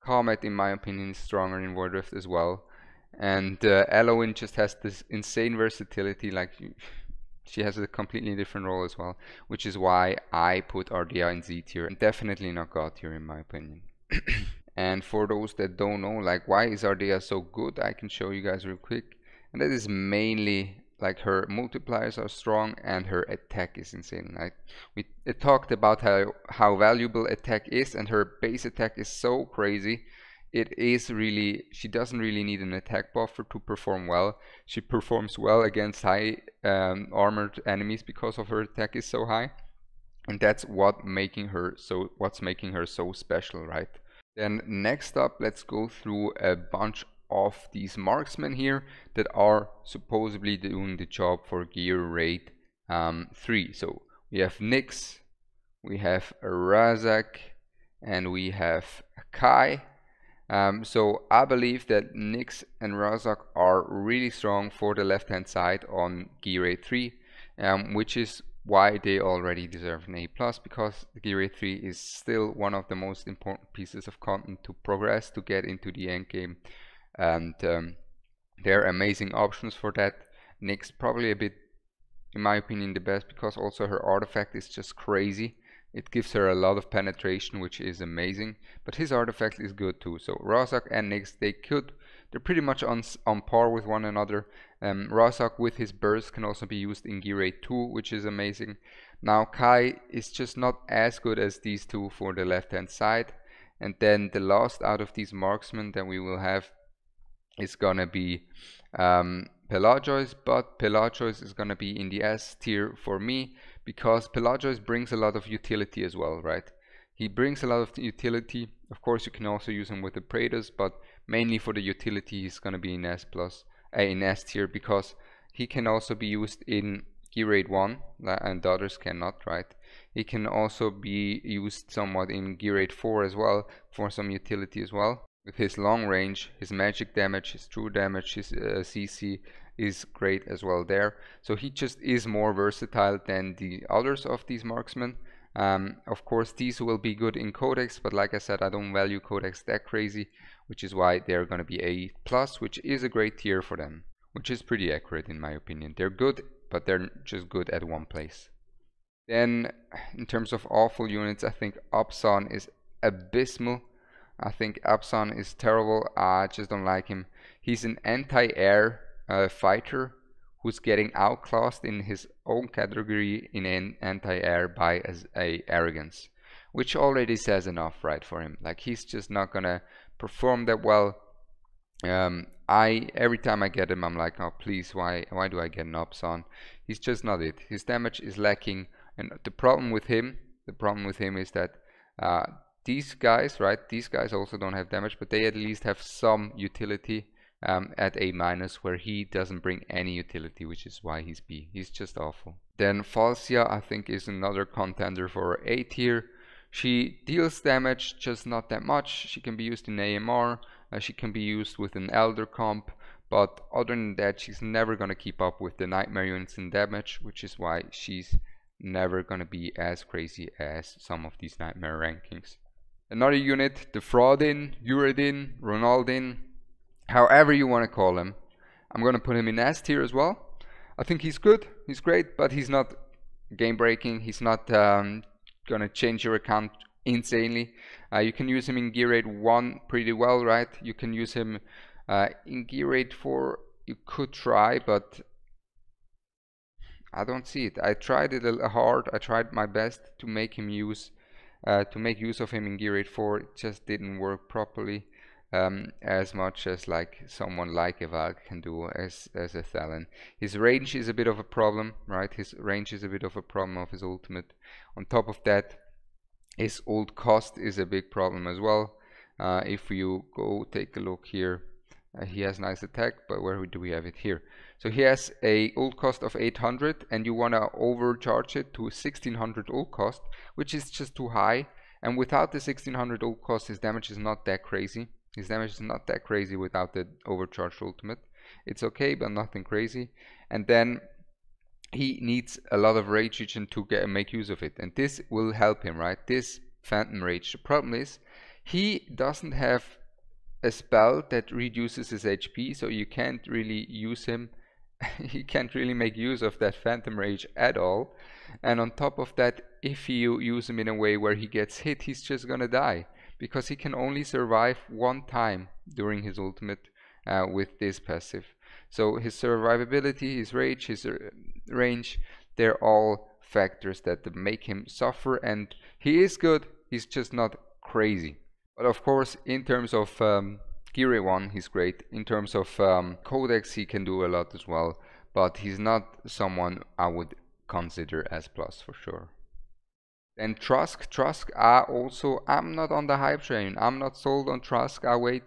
Khamet, in my opinion, is stronger in Void Rift as well. And Elowyn just has this insane versatility, like she has a completely different role as well, which is why I put Ardea in Z tier, and definitely not God tier in my opinion. And for those that don't know, like, why is Ardea so good, I can show you guys real quick. And that is mainly like her multipliers are strong and her attack is insane. Like we talked about how valuable attack is, and her base attack is so crazy. It is really, she doesn't really need an attack buffer to perform well. She performs well against high armored enemies because of her attack is so high, and that's what's making her so special, right? Then next up, let's go through a bunch of these marksmen here that are supposedly doing the job for gear rate 3. So we have Nyx, we have Razaak, and we have Kai. So I believe that Nyx and Razaak are really strong for the left hand side on gear rate 3, which is why they already deserve an A+, because the gear rate 3 is still one of the most important pieces of content to progress, to get into the end game. And there are amazing options for that. Nyx probably a bit, in my opinion, the best, because also her artifact is just crazy. It gives her a lot of penetration, which is amazing, but his artifact is good too. So Razaak and Nyx, they're pretty much on par with one another. Razaak with his burst can also be used in gear rate 2, which is amazing. Now Kai is just not as good as these two for the left hand side. And then the last out of these marksmen that we will have is gonna be Pelagios, but Pelagios is gonna be in the S tier for me, because Pelagios brings a lot of utility as well, right? He brings a lot of utility. Of course, you can also use him with the Praetors, but mainly for the utility, he's gonna be in in S tier, because he can also be used in gear rate 1, and the others cannot, right? He can also be used somewhat in gear rate 4 as well, for some utility as well. With his long range, his magic damage, his true damage, his CC, is great as well there. So he just is more versatile than the others of these marksmen. Of course, these will be good in Codex, but like I said, I don't value Codex that crazy, which is why they're going to be A+, which is a great tier for them, which is pretty accurate in my opinion. They're good, but they're just good at one place. Then, in terms of awful units, I think Apsan is abysmal. I think Apsan is terrible. I just don't like him. He's an anti-air fighter who's getting outclassed in his own category in an anti-air by a Arrogance, which already says enough, right, for him. Like, he's just not gonna perform that well. Every time I get him, I'm like, oh please, why do I get an Apsan? He's just not it. His damage is lacking, and the problem with him is that these guys, right? These guys also don't have damage, but they at least have some utility at A-, where he doesn't bring any utility, which is why he's B. He's just awful. Then Falcia, I think, is another contender for A tier. She deals damage, just not that much. She can be used in AMR. She can be used with an Elder comp, but other than that, she's never going to keep up with the Nightmare units in damage, which is why she's never going to be as crazy as some of these Nightmare rankings. Another unit, the Fraudin, Uridin, Ronaldin, however you want to call him. I'm going to put him in S tier as well. I think he's good, he's great, but he's not game breaking. He's not going to change your account insanely. You can use him in gear rate 1 pretty well, right? You can use him in gear rate 4. You could try, but I don't see it. I tried it hard. I tried my best to make him use of him in gear rate 4. It just didn't work properly as much as like someone like a Valk can do as a Thallen. His range is a bit of a problem, right? His range is a bit of a problem of his ultimate. On top of that, his ult cost is a big problem as well. If you go take a look here, he has nice attack, but where do we have it here? So he has a ult cost of 800, and you want to overcharge it to 1600 ult cost, which is just too high. And without the 1600 ult cost, his damage is not that crazy. His damage is not that crazy without the overcharged ultimate. It's okay, but nothing crazy. And then he needs a lot of rage regen to make use of it, and this will help him, right? This Phantom Rage. The problem is he doesn't have a spell that reduces his HP, so you can't really use him. He can't really make use of that Phantom Rage at all. And on top of that, if you use him in a way where he gets hit, he's just gonna die, because he can only survive one time during his ultimate with this passive. So his survivability, his rage, his range, they're all factors that make him suffer, and he is good, he's just not crazy. But of course, in terms of gear rate 1, he's great. In terms of Codex, he can do a lot as well, but he's not someone I would consider as plus for sure. And Trusk, I'm not on the hype train. I'm not sold on Trusk. I wait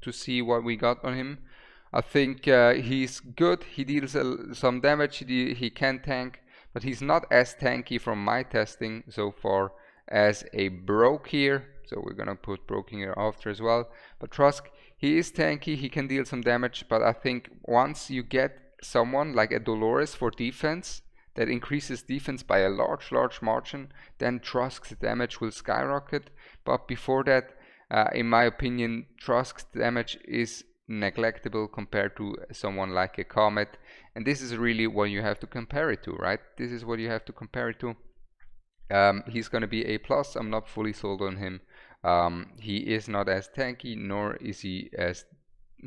to see what we got on him. I think he's good. He deals some damage. He can tank, but he's not as tanky from my testing so far as a Broke here. So we're gonna put Broke here after as well. But Trusk, he is tanky. He can deal some damage, but I think once you get someone like a Dolores for defense that increases defense by a large margin, then Trusk's damage will skyrocket. But before that, in my opinion, Trusk's damage is neglectable compared to someone like a Khamet, and this is really what you have to compare it to, right? This is what you have to compare it to. He's going to be A+. I'm not fully sold on him. He is not as tanky, nor is he as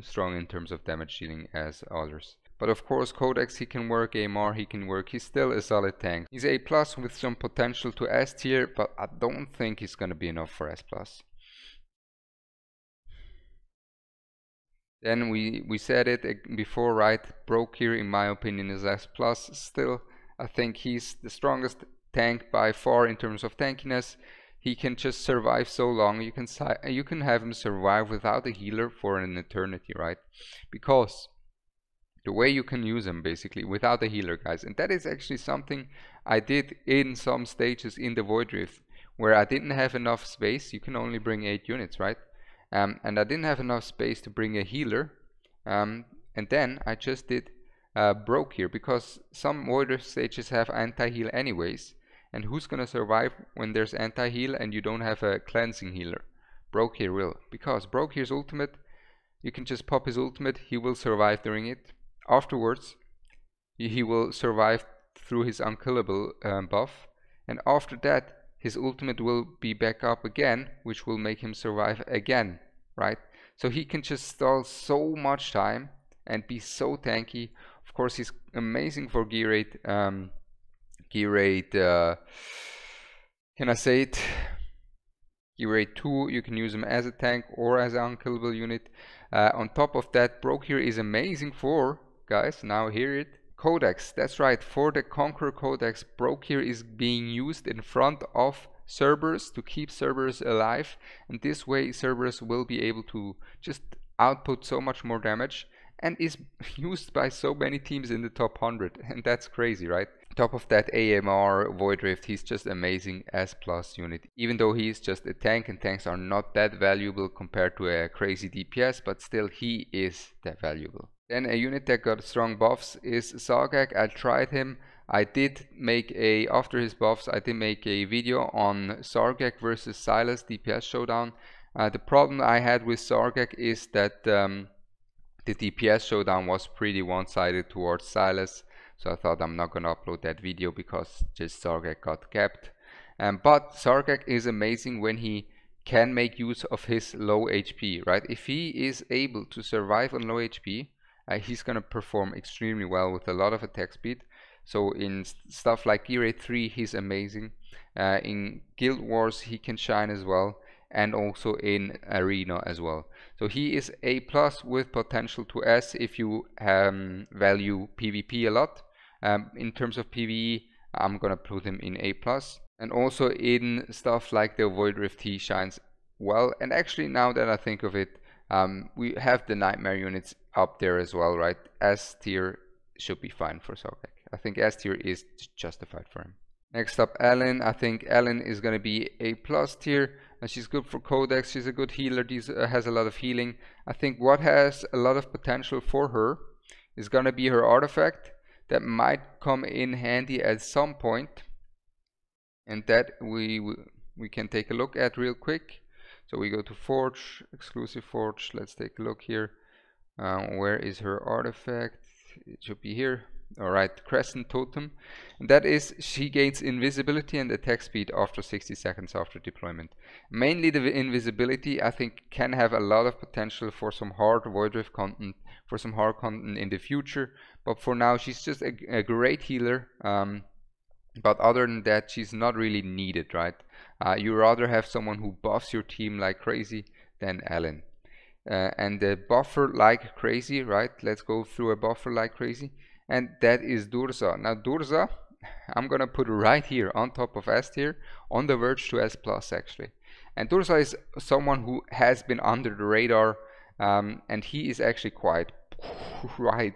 strong in terms of damage dealing as others. But of course, Codex, he can work, AMR, he can work. He's still a solid tank. He's A+ with some potential to S tier, but I don't think he's going to be enough for S+. Then we said it before, right? Broke here, in my opinion, is S+. Still, I think he's the strongest tank by far in terms of tankiness. He can just survive so long. You can have him survive without a healer for an eternity, right? Because the way you can use him basically without a healer, guys, and that is actually something I did in some stages in the Void Rift, where I didn't have enough space. You can only bring 8 units, right? And I didn't have enough space to bring a healer, and then I just did broke here, because some Void stages have anti-heal anyways. And who's gonna survive when there's anti-heal and you don't have a cleansing healer? Broke here will, because Broke here's ultimate, you can just pop his ultimate, he will survive during it. Afterwards, he will survive through his unkillable buff, and after that his ultimate will be back up again, which will make him survive again, right? So he can just stall so much time and be so tanky. Of course, he's amazing for gear rate. Can I say it? Gear rate 2, you can use him as a tank or as an unkillable unit. On top of that, Broke here is amazing for, guys, now hear it, Codex. That's right, for the Conqueror Codex, Broke here is being used in front of Cerberus to keep Cerberus alive, and this way Cerberus will be able to just output so much more damage, and is used by so many teams in the top 100, and that's crazy, right? Top of that, AMR, Void Rift, he's just amazing as plus unit, even though he's just a tank, and tanks are not that valuable compared to a crazy DPS, but still he is that valuable. Then a unit that got strong buffs is Razaak. I tried him. I did make after his buffs, I did make a video on Razaak versus Silas DPS showdown. The problem I had with Razaak is that the DPS showdown was pretty one-sided towards Silas, so I thought I'm not gonna upload that video because just Razaak got capped. But Razaak is amazing when he can make use of his low HP, right? If he is able to survive on low HP, he's gonna perform extremely well with a lot of attack speed. So in stuff like Gear 3, he's amazing. In Guild Wars, he can shine as well, and also in Arena as well. So he is A+ with potential to S if you value PvP a lot. In terms of PvE, I'm gonna put him in A+. And also in stuff like the Void Rift, he shines well. And actually, now that I think of it, we have the Nightmare units up there as well, right? S tier should be fine for Razaak. I think S tier is justified for him. Next up, Elowyn. I think Elowyn is going to be A+ tier. She's good for Codex. She's a good healer. Has a lot of healing. I think what has a lot of potential for her is going to be her artifact that might come in handy at some point, and that we can take a look at real quick. So we go to Forge, exclusive Forge. Let's take a look here. Where is her artifact? It should be here. Alright, Crescent Totem. And that is, she gains invisibility and attack speed after 60 seconds after deployment. Mainly the invisibility, I think, can have a lot of potential for some hard Void Rift content, for some hard content in the future. But for now, she's just a great healer. But other than that, she's not really needed, right? You rather have someone who buffs your team like crazy than Elowyn. And the buffer like crazy, right? Let's go through a buffer like crazy. And that is Durza. Now Durza, I'm gonna put right here on top of S tier, on the verge to S+ actually. And Durza is someone who has been under the radar, and he is actually quite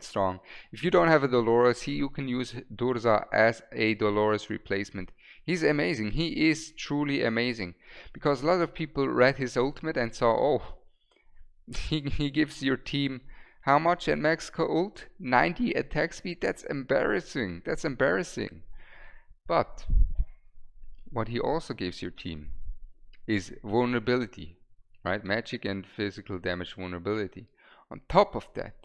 strong. If you don't have a Dolores, you can use Durza as a Dolores replacement. He's amazing. He is truly amazing, because a lot of people read his ultimate and saw, oh, he gives your team how much at max ult? 90 attack speed? That's embarrassing. That's embarrassing. But what he also gives your team is vulnerability, right? Magic and physical damage vulnerability. On top of that,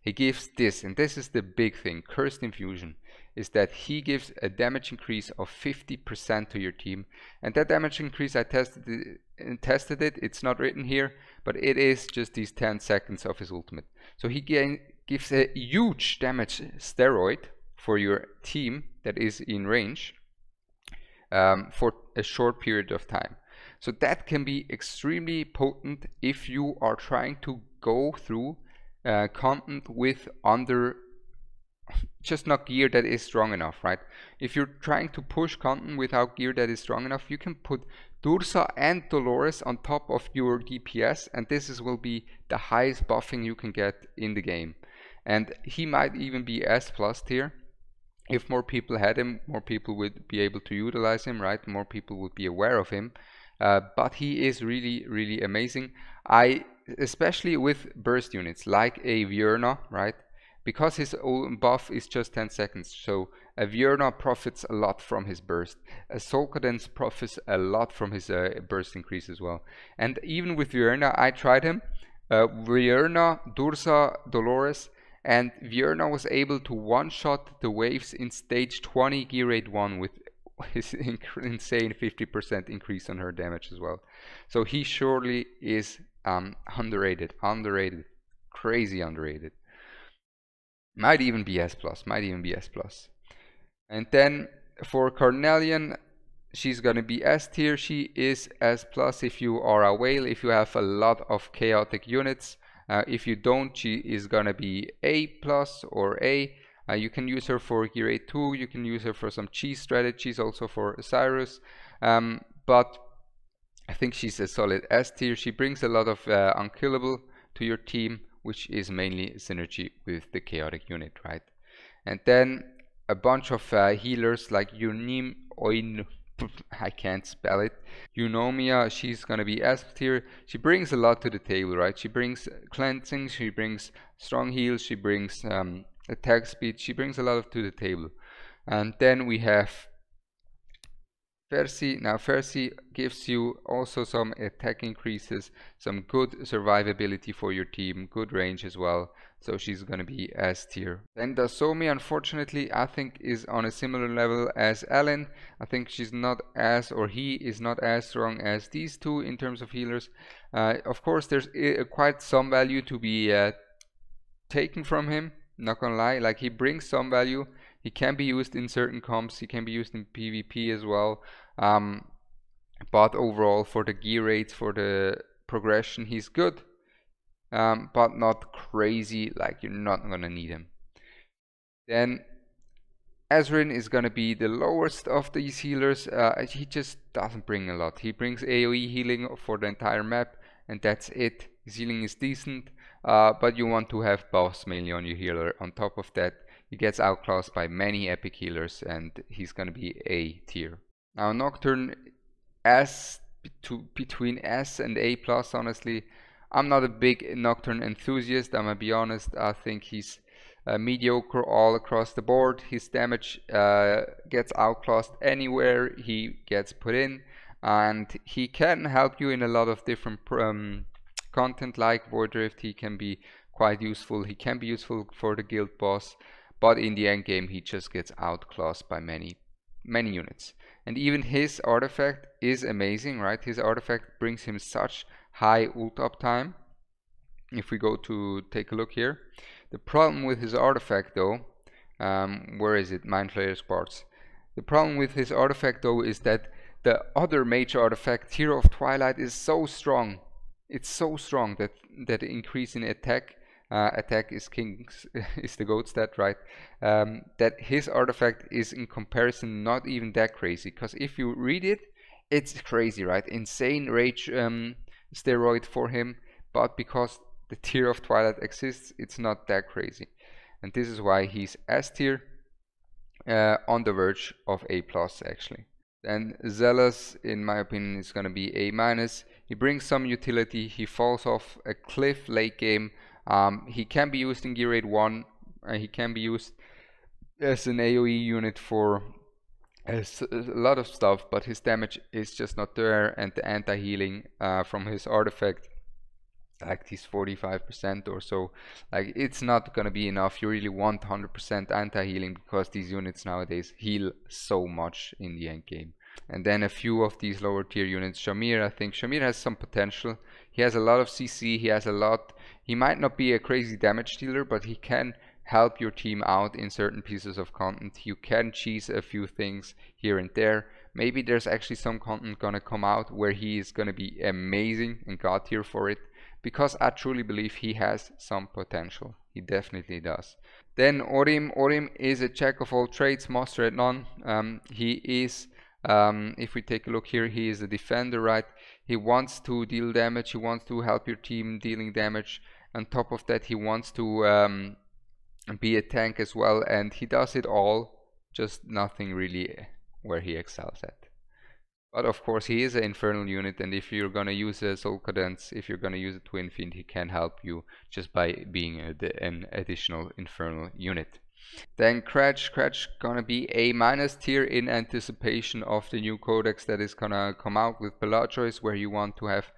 he gives this, and this is the big thing, Cursed Infusion, is that he gives a damage increase of 50% to your team. And that damage increase, I tested it, it's not written here, but it is just these 10 seconds of his ultimate. So he gives a huge damage steroid for your team that is in range for a short period of time. So that can be extremely potent if you are trying to go through content with just not gear that is strong enough, right? If you're trying to push content without gear that is strong enough, you can put Durza and Dolores on top of your DPS, and this will be the highest buffing you can get in the game. And he might even be S+ tier. If more people had him, more people would be able to utilize him, right? More people would be aware of him. But he is really, really amazing. Especially with burst units like a Vierna, right? because his own buff is just 10 seconds. So a Vierna profits a lot from his burst. A Solkadens profits a lot from his burst increase as well. And even with Vierna, I tried him. Vierna, Dursa, Dolores, and Vierna was able to one-shot the waves in stage 20 gear rate 1 with his insane 50% increase on her damage as well. So he surely is underrated, crazy underrated. Might even be S+, And then for Carnelian, she's gonna be S tier. She is S+ if you are a whale, if you have a lot of chaotic units. If you don't, she is gonna be A+ or A. You can use her for gear 8 2, you can use her for some cheese strategies, also for Cyrus. But I think she's a solid S tier. She brings a lot of unkillable to your team, which is mainly synergy with the chaotic unit, right? And then a bunch of healers like Yunim Oin, I can't spell it. Eunomia, she's gonna be S tier. She brings a lot to the table, right? She brings cleansing, she brings strong heals, she brings attack speed, she brings a lot to the table. And then we have Fersi. Now Fersi gives you also some attack increases, some good survivability for your team, good range as well. So she's gonna be S tier. Then Dasomi, unfortunately, I think is on a similar level as Ellen. I think she's not as, or he is not as strong as these two in terms of healers. Of course, there's quite some value to be taken from him. Not gonna lie, like he brings some value. He can be used in certain comps, he can be used in PvP as well. But overall, for the gear rates, for the progression, he's good. But not crazy, like you're not gonna need him. Then Ezrin is gonna be the lowest of these healers. He just doesn't bring a lot. He brings AoE healing for the entire map, and that's it. His healing is decent, but you want to have buffs mainly on your healer. On top of that, he gets outclassed by many epic healers, and he's gonna be A tier. Now Nocturne, between S and A+, honestly. I'm not a big Nocturne enthusiast, I'm gonna be honest. I think he's mediocre all across the board. His damage gets outclassed anywhere he gets put in, and he can help you in a lot of different content like Void Rift. He can be quite useful. He can be useful for the guild boss, but in the end game he just gets outclassed by many units. And even his artifact is amazing, right? His artifact brings him such high ult uptime. If we go to take a look here, the problem with his artifact though, where is it? Mind Flayer Sparks. The problem with his artifact though is that the other major artifact, Tear of Twilight, is so strong. It's so strong that the increase in attack is is the GOAT stat, right? That his artifact is in comparison not even that crazy, because if you read it, it's crazy, right? Insane rage steroid for him, but because the Tear of Twilight exists, it's not that crazy, and this is why he's S tier, on the verge of A+ actually. Then Zealous, in my opinion, is going to be A-. He brings some utility. He falls off a cliff late game. He can be used in gear rate 1. He can be used as an AoE unit for a lot of stuff, but his damage is just not there, and the anti-healing from his artifact, like these 45% or so, like it's not gonna be enough. You really want 100% anti-healing, because these units nowadays heal so much in the end game. And then a few of these lower tier units. Shamir, I think Shamir has some potential. He has a lot of CC, he might not be a crazy damage dealer, but he can help your team out in certain pieces of content. You can cheese a few things here and there. Maybe there's actually some content gonna come out where he is gonna be amazing and god tier for it, because I truly believe he has some potential. He definitely does. Then Orim is a jack of all trades, master at none. He is, if we take a look here, he is a defender, right? He wants to deal damage, he wants to help your team dealing damage. On top of that, he wants to be a tank as well, and he does it all, just nothing really where he excels at. But of course he is an infernal unit, and if you're gonna use a soul cadence, if you're gonna use a twin fiend, he can help you just by being an additional infernal unit. Then Cratch gonna be a minus tier in anticipation of the new codex that is gonna come out with Pelagios, where you want to have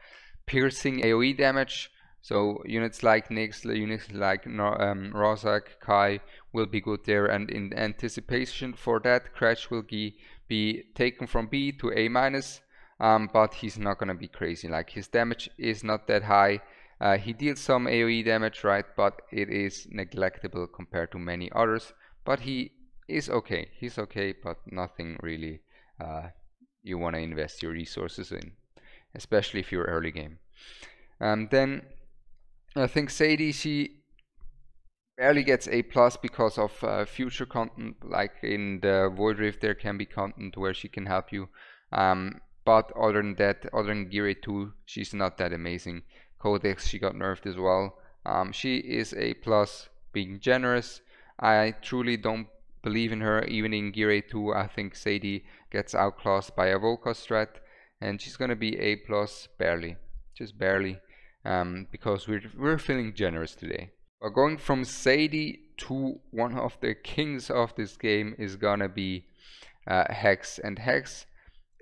piercing AoE damage. So units like Nyx, units like Razaak Kai will be good there, and in anticipation for that, Cratch will be taken from B to A minus, but he's not gonna be crazy. Like, his damage is not that high. He deals some AoE damage, right, but it is neglectable compared to many others. But he is okay. He's okay, but nothing really you want to invest your resources in, especially if you're early game. Then I think Sadie, she barely gets A+ because of future content. Like in the Void Rift, there can be content where she can help you. But other than that, other than Gear 2, she's not that amazing. Codex, she got nerfed as well. She is A+, being generous. I truly don't believe in her. Even in Gear 2, I think Sadie gets outclassed by a Volka strat, and she's gonna be A+, barely, just barely, because we're feeling generous today. But going from Sadie to one of the kings of this game is gonna be Hex, and Hex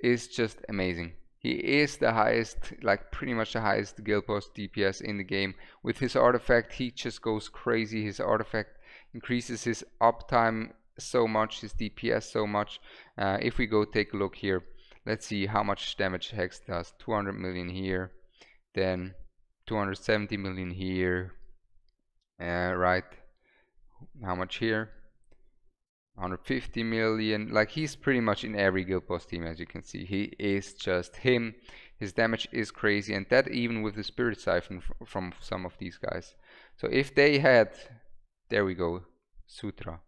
is just amazing. He is the highest, like pretty much the highest guild boss DPS in the game. With his artifact, he just goes crazy. His artifact increases his uptime so much, his DPS so much. If we go take a look here, let's see how much damage Hex does. 200 million here, then 270 million here, right? How much here? 150 million. Like, he's pretty much in every guild boss team, as you can see. He is just him. His damage is crazy, and that even with the spirit siphon from some of these guys. So if they had, there we go, Sutra,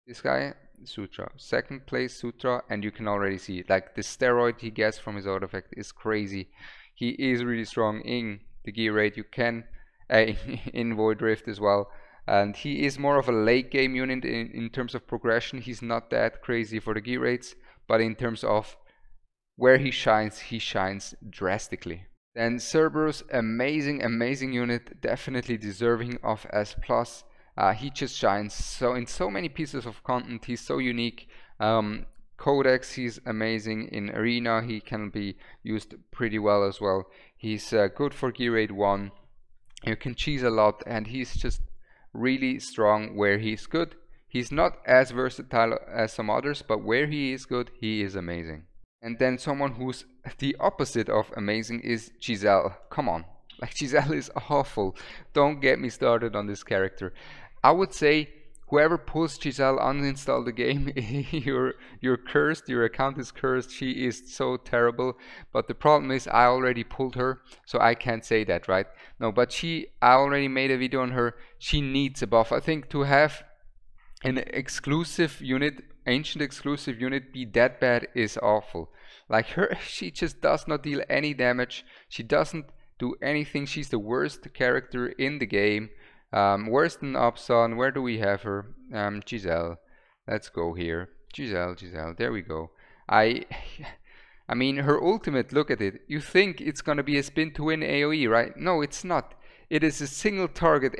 this guy, Sutra, second place Sutra, and you can already see like the steroid he gets from his artifact is crazy. He is really strong in the gear rate. You can in Void Rift as well. And he is more of a late game unit in terms of progression. He's not that crazy for the gear rates, but in terms of where he shines drastically. Then Cerberus, amazing unit, definitely deserving of S+. He just shines so in so many pieces of content. He's so unique. Codex, he's amazing. In Arena, he can be used pretty well as well. He's good for gear rate 1. You can cheese a lot, and he's just really strong where he's good. He's not as versatile as some others, but where he is good, he is amazing. And then someone who's the opposite of amazing is Giselle. Come on, like, Giselle is awful. Don't get me started on this character. I would say whoever pulls Giselle, uninstall the game. You're cursed. Your account is cursed. She is so terrible. But the problem is I already pulled her, so I can't say that, right? No, but I already made a video on her. She needs a buff. I think to have an exclusive unit, ancient exclusive unit, be that bad is awful. Like, she just does not deal any damage. She doesn't do anything. She's the worst character in the game. Worse than Apsan. Where do we have her? Giselle. Let's go here. Giselle. There we go. I mean, her ultimate, look at it. You think it's gonna be a spin to win AoE, right? No, it's not. It is a single target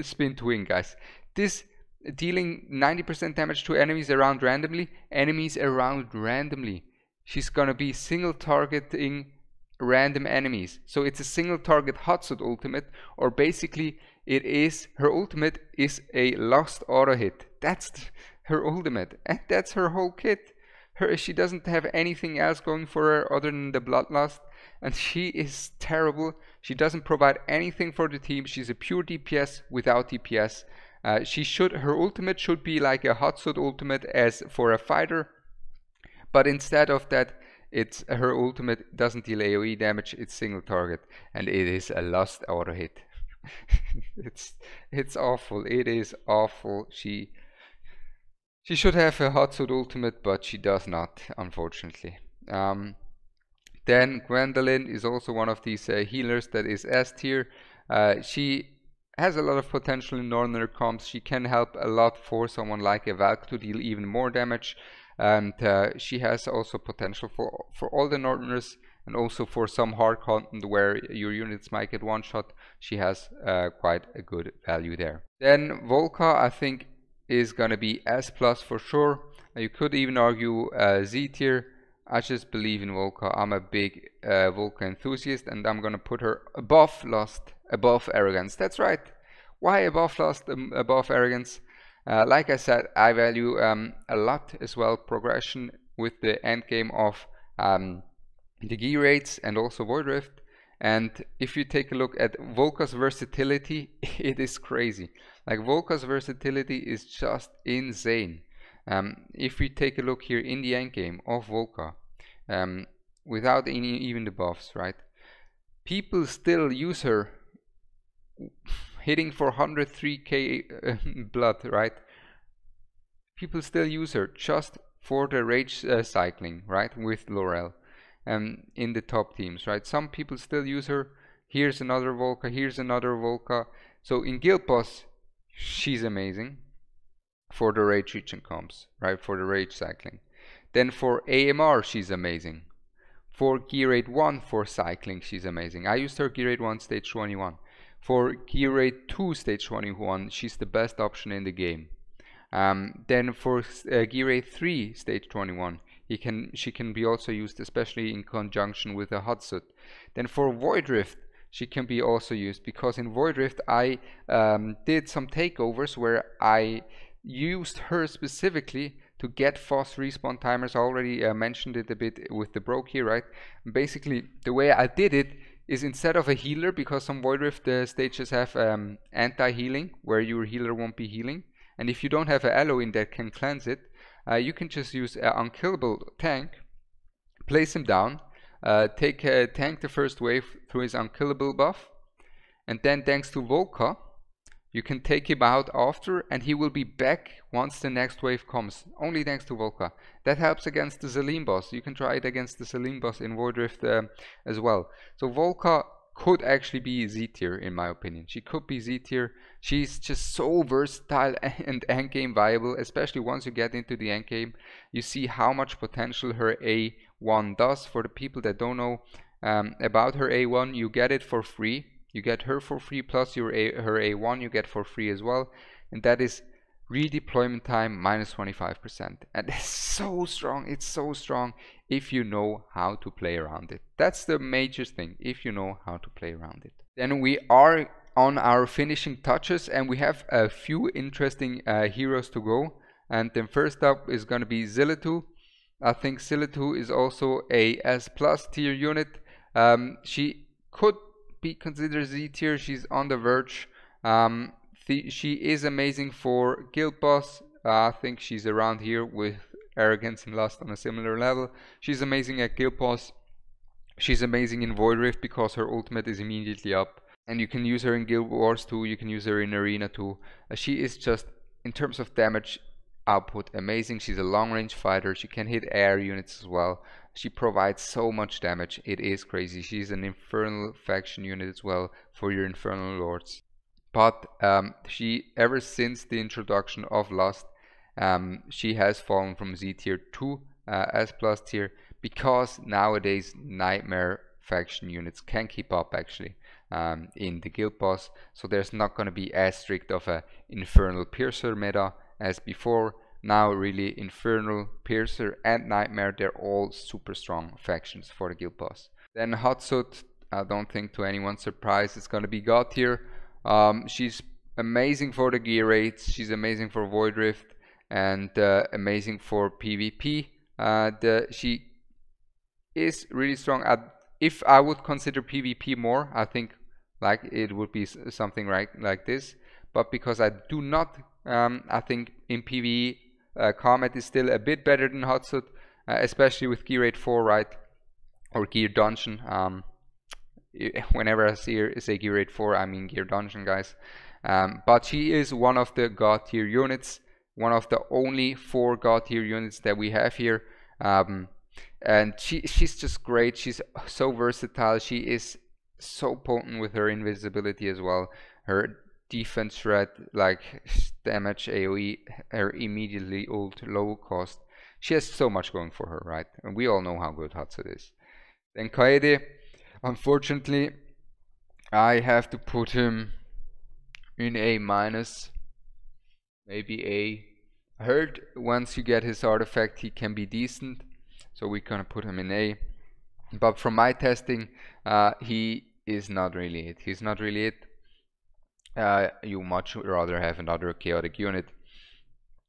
spin to win, guys. This dealing 90% damage to enemies around randomly. She's gonna be single targeting random enemies. So it's a single target hotshot ultimate, or basically it is, her ultimate is a lost auto hit. That's her ultimate, and that's her whole kit. She doesn't have anything else going for her other than the bloodlust, and she is terrible. She doesn't provide anything for the team. She's a pure DPS without DPS. Her ultimate should be like a hotshot ultimate as for a fighter, but instead of that, her ultimate doesn't deal AoE damage. It's single target, and it is a lost auto hit. It's awful. It is awful. She should have a hotshot ultimate, but she does not, unfortunately. Then Gwendolyn is also one of these healers that is S tier. She has a lot of potential in Northerner comps. She can help a lot for someone like a Valk to deal even more damage, and she has also potential for all the Northerners, and also for some hard content where your units might get one shot. She has quite a good value there. Then Volka, I think, is gonna be S+ for sure. You could even argue Z tier. I just believe in Volka. I'm a big Volka enthusiast, and I'm gonna put her above Lust, above Arrogance. That's right. Why above Lust, above Arrogance? Like I said, I value a lot as well progression with the end game of the gear rates and also Void Rift. And if you take a look at Volka's versatility, it is crazy. Like, Volka's versatility is just insane. If we take a look here in the end game of Volka, without even the buffs, right? People still use her hitting for 103k blood, right? People still use her just for the rage cycling, right? With Laurel in the top teams, right? Some people still use her. Here's another Volka, here's another Volka. So in Guild Boss, she's amazing for the rage region comps, right? For the rage cycling. Then for AMR, she's amazing. For Gear Rate 1 for cycling, she's amazing. I used her Gear Rate 1 stage 21. For Gear Rate 2 stage 21, she's the best option in the game. Then for Gear Rate 3 stage 21, she can be also used, especially in conjunction with a hot suit. Then for Void Rift, she can be also used, because in Void Rift I did some takeovers where I used her specifically to get fast respawn timers. I already mentioned it a bit with the broke here, right? Basically, the way I did it is, instead of a healer, because some Void Rift stages have anti-healing, where your healer won't be healing, and if you don't have an Elowyn that can cleanse it, you can just use an unkillable tank, place him down, tank the first wave through his unkillable buff, and then thanks to Volka, you can take him out after, and he will be back once the next wave comes. Only thanks to Volka. That helps against the Zalim boss. You can try it against the Zalim boss in Void Rift as well. So Volka could actually be Z tier, in my opinion. She could be Z tier. She's just so versatile and endgame viable, especially once you get into the endgame. You see how much potential her A1 does. For the people that don't know about her A1, you get it for free. You get her for free, plus her A1 you get for free as well, and that is redeployment time minus 25%. And it's so strong. It's so strong if you know how to play around it. That's the major thing, if you know how to play around it. Then we are on our finishing touches, and we have a few interesting heroes to go. And then first up is going to be Zillitu. I think Zillitu is also a S+ tier unit. She could be considered Z tier. She's on the verge. She is amazing for Guild Boss. I think she's around here with Arrogance and Lust on a similar level. She's amazing at Guild Boss. She's amazing in Void Rift because her ultimate is immediately up, and you can use her in Guild Wars too. You can use her in Arena too. She is just, in terms of damage output, amazing. She's a long range fighter. She can hit air units as well. She provides so much damage. It is crazy. She's an infernal faction unit as well for your infernal lords. But she, ever since the introduction of Lust, she has fallen from Z tier to S+ tier, because nowadays Nightmare faction units can keep up actually in the Guild Boss. So there's not going to be as strict of a infernal piercer meta as before. Now really Infernal, Piercer and Nightmare, they're all super strong factions for the Guild Boss. Then Hotsuit, I don't think to anyone's surprise it's gonna be God tier. She's amazing for the gear rates, she's amazing for Void Rift, and amazing for PvP. She is really strong if I would consider PvP more, I think like it would be something like this. But because I do not, I think in PvE Khamet is still a bit better than Hotsuit, especially with Gear Rate 4, right? Or Gear Dungeon. Whenever I say Gear Rate 4, I mean Gear Dungeon, guys. But she is one of the God tier units, one of the only 4 God tier units that we have here. And she's just great. She's so versatile. She is so potent with her invisibility as well. Her defense threat like damage, AoE, her immediately ult, low cost. She has so much going for her, right? And we all know how good Hatsud is. Then Kaede, unfortunately, I have to put him in A minus, maybe A. I heard once you get his artifact he can be decent, so we're gonna put him in A. But from my testing, he is not really it. He's not really it. You much rather have another chaotic unit.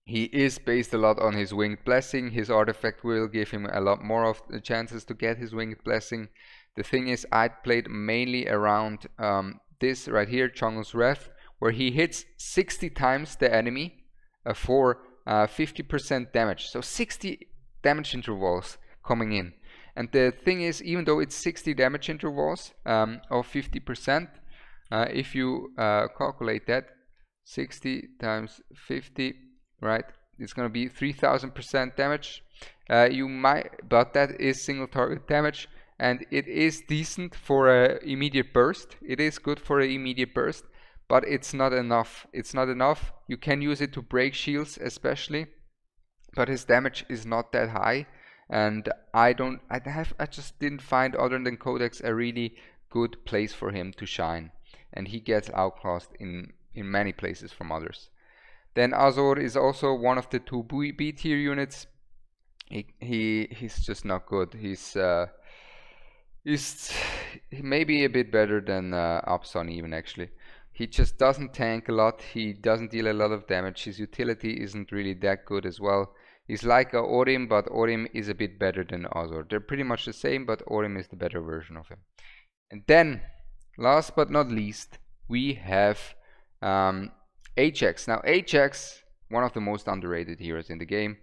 He is based a lot on his Winged Blessing. His artifact will give him a lot more of the chances to get his Winged Blessing. The thing is, I played mainly around this right here, Jungle's Wrath, where he hits 60 times the enemy for 50% damage. So 60 damage intervals coming in. And the thing is, even though it's 60 damage intervals of 50%, if you calculate that, 60 times 50, right, it's going to be 3000% damage. You might, but that is single target damage, and it is decent for an immediate burst. It is good for an immediate burst, but it's not enough. It's not enough. You can use it to break shields especially, but his damage is not that high, and I just didn't find, other than Codex, a really good place for him to shine, and he gets outclassed in many places from others. Then Azor is also one of the two B tier units. He's just not good. He's maybe a bit better than Apsan even, actually. He just doesn't tank a lot. He doesn't deal a lot of damage. His utility isn't really that good as well. He's like a Orim, but Orim is a bit better than Azor. They're pretty much the same, but Orim is the better version of him. And then, last but not least, we have Ajax. Now Ajax, one of the most underrated heroes in the game.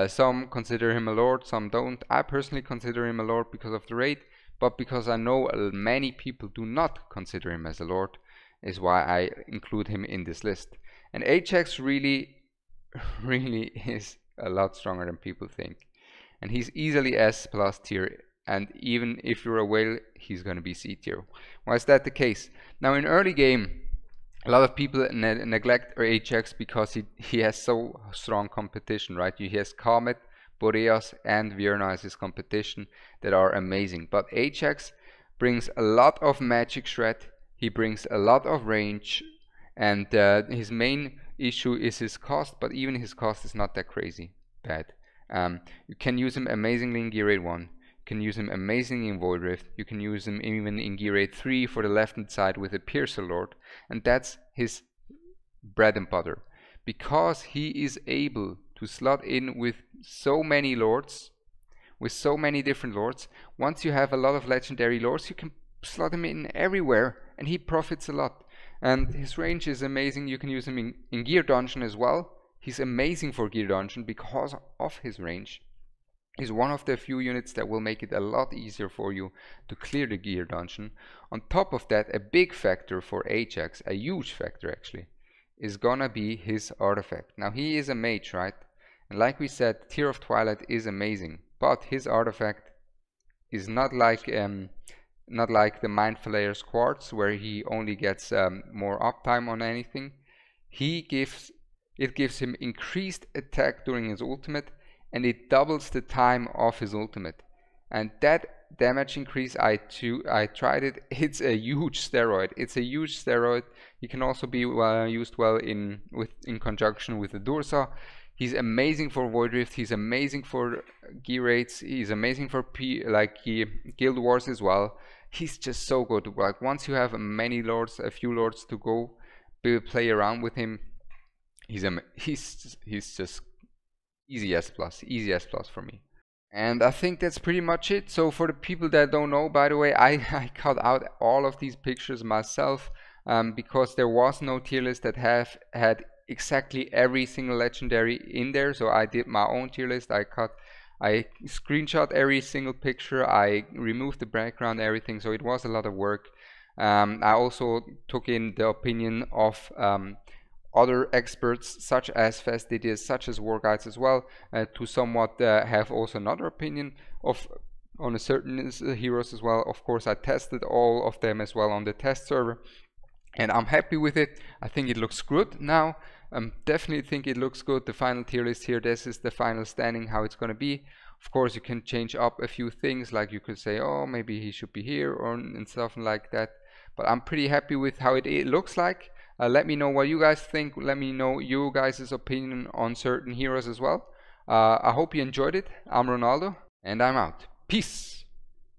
Some consider him a lord, some don't. I personally consider him a lord because of the raid, but because I know many people do not consider him as a lord, is why I include him in this list. And Ajax really is a lot stronger than people think. And he's easily S plus tier, and even if you're a whale, he's going to be C tier. Why is that the case? Now in early game, a lot of people neglect Ajax because he has so strong competition, right? He has Khamet, Boreas and Vierna as his competition that are amazing. But Ajax brings a lot of magic shred, he brings a lot of range, and his main issue is his cost, but even his cost is not that crazy bad. You can use him amazingly in Gear Raid 1, you can use him amazingly in Void Rift, you can use him even in Gear Raid 3 for the left hand side with a Piercer Lord, and that's his bread and butter. Because he is able to slot in with so many lords, with so many different lords, once you have a lot of legendary lords, you can slot him in everywhere, and he profits a lot. And his range is amazing. You can use him in Gear Dungeon as well. He's amazing for Gear Dungeon because of his range. He's one of the few units that will make it a lot easier for you to clear the Gear Dungeon. On top of that, a big factor for Ajax, a huge factor actually, is gonna be his artifact. Now he is a mage, right? And like we said, Tear of Twilight is amazing, but his artifact is not like the Mind Flayer's Quartz, where he only gets more uptime on anything. It gives him increased attack during his ultimate, and it doubles the time of his ultimate. And that damage increase, I tried it. It's a huge steroid. It's a huge steroid. He can also be used well in conjunction with the Dursa. He's amazing for Void Rift. He's amazing for Gear Raids. He's amazing for Guild Wars as well. He's just so good. Like once you have many lords, a few lords to go, play around with him. He's just easy S plus for me. And I think that's pretty much it. So for the people that don't know, by the way, I cut out all of these pictures myself because there was no tier list that had exactly every single legendary in there. So I did my own tier list. I screenshot every single picture. I removed the background, everything. So it was a lot of work. I also took in the opinion of other experts such as Fastidious, such as War Guides as well, to somewhat have also another opinion on a certain heroes as well. Of course, I tested all of them as well on the test server. and I'm happy with it. I think it looks good now. Definitely think it looks good. The final tier list here, this is the final standing, how it's going to be. Of course, you can change up a few things, like you could say, oh, maybe he should be here, or and stuff like that. But I'm pretty happy with how it looks like. Let me know what you guys think. Let me know you guys' opinion on certain heroes as well. I hope you enjoyed it. I'm Ronaldo, and I'm out. Peace.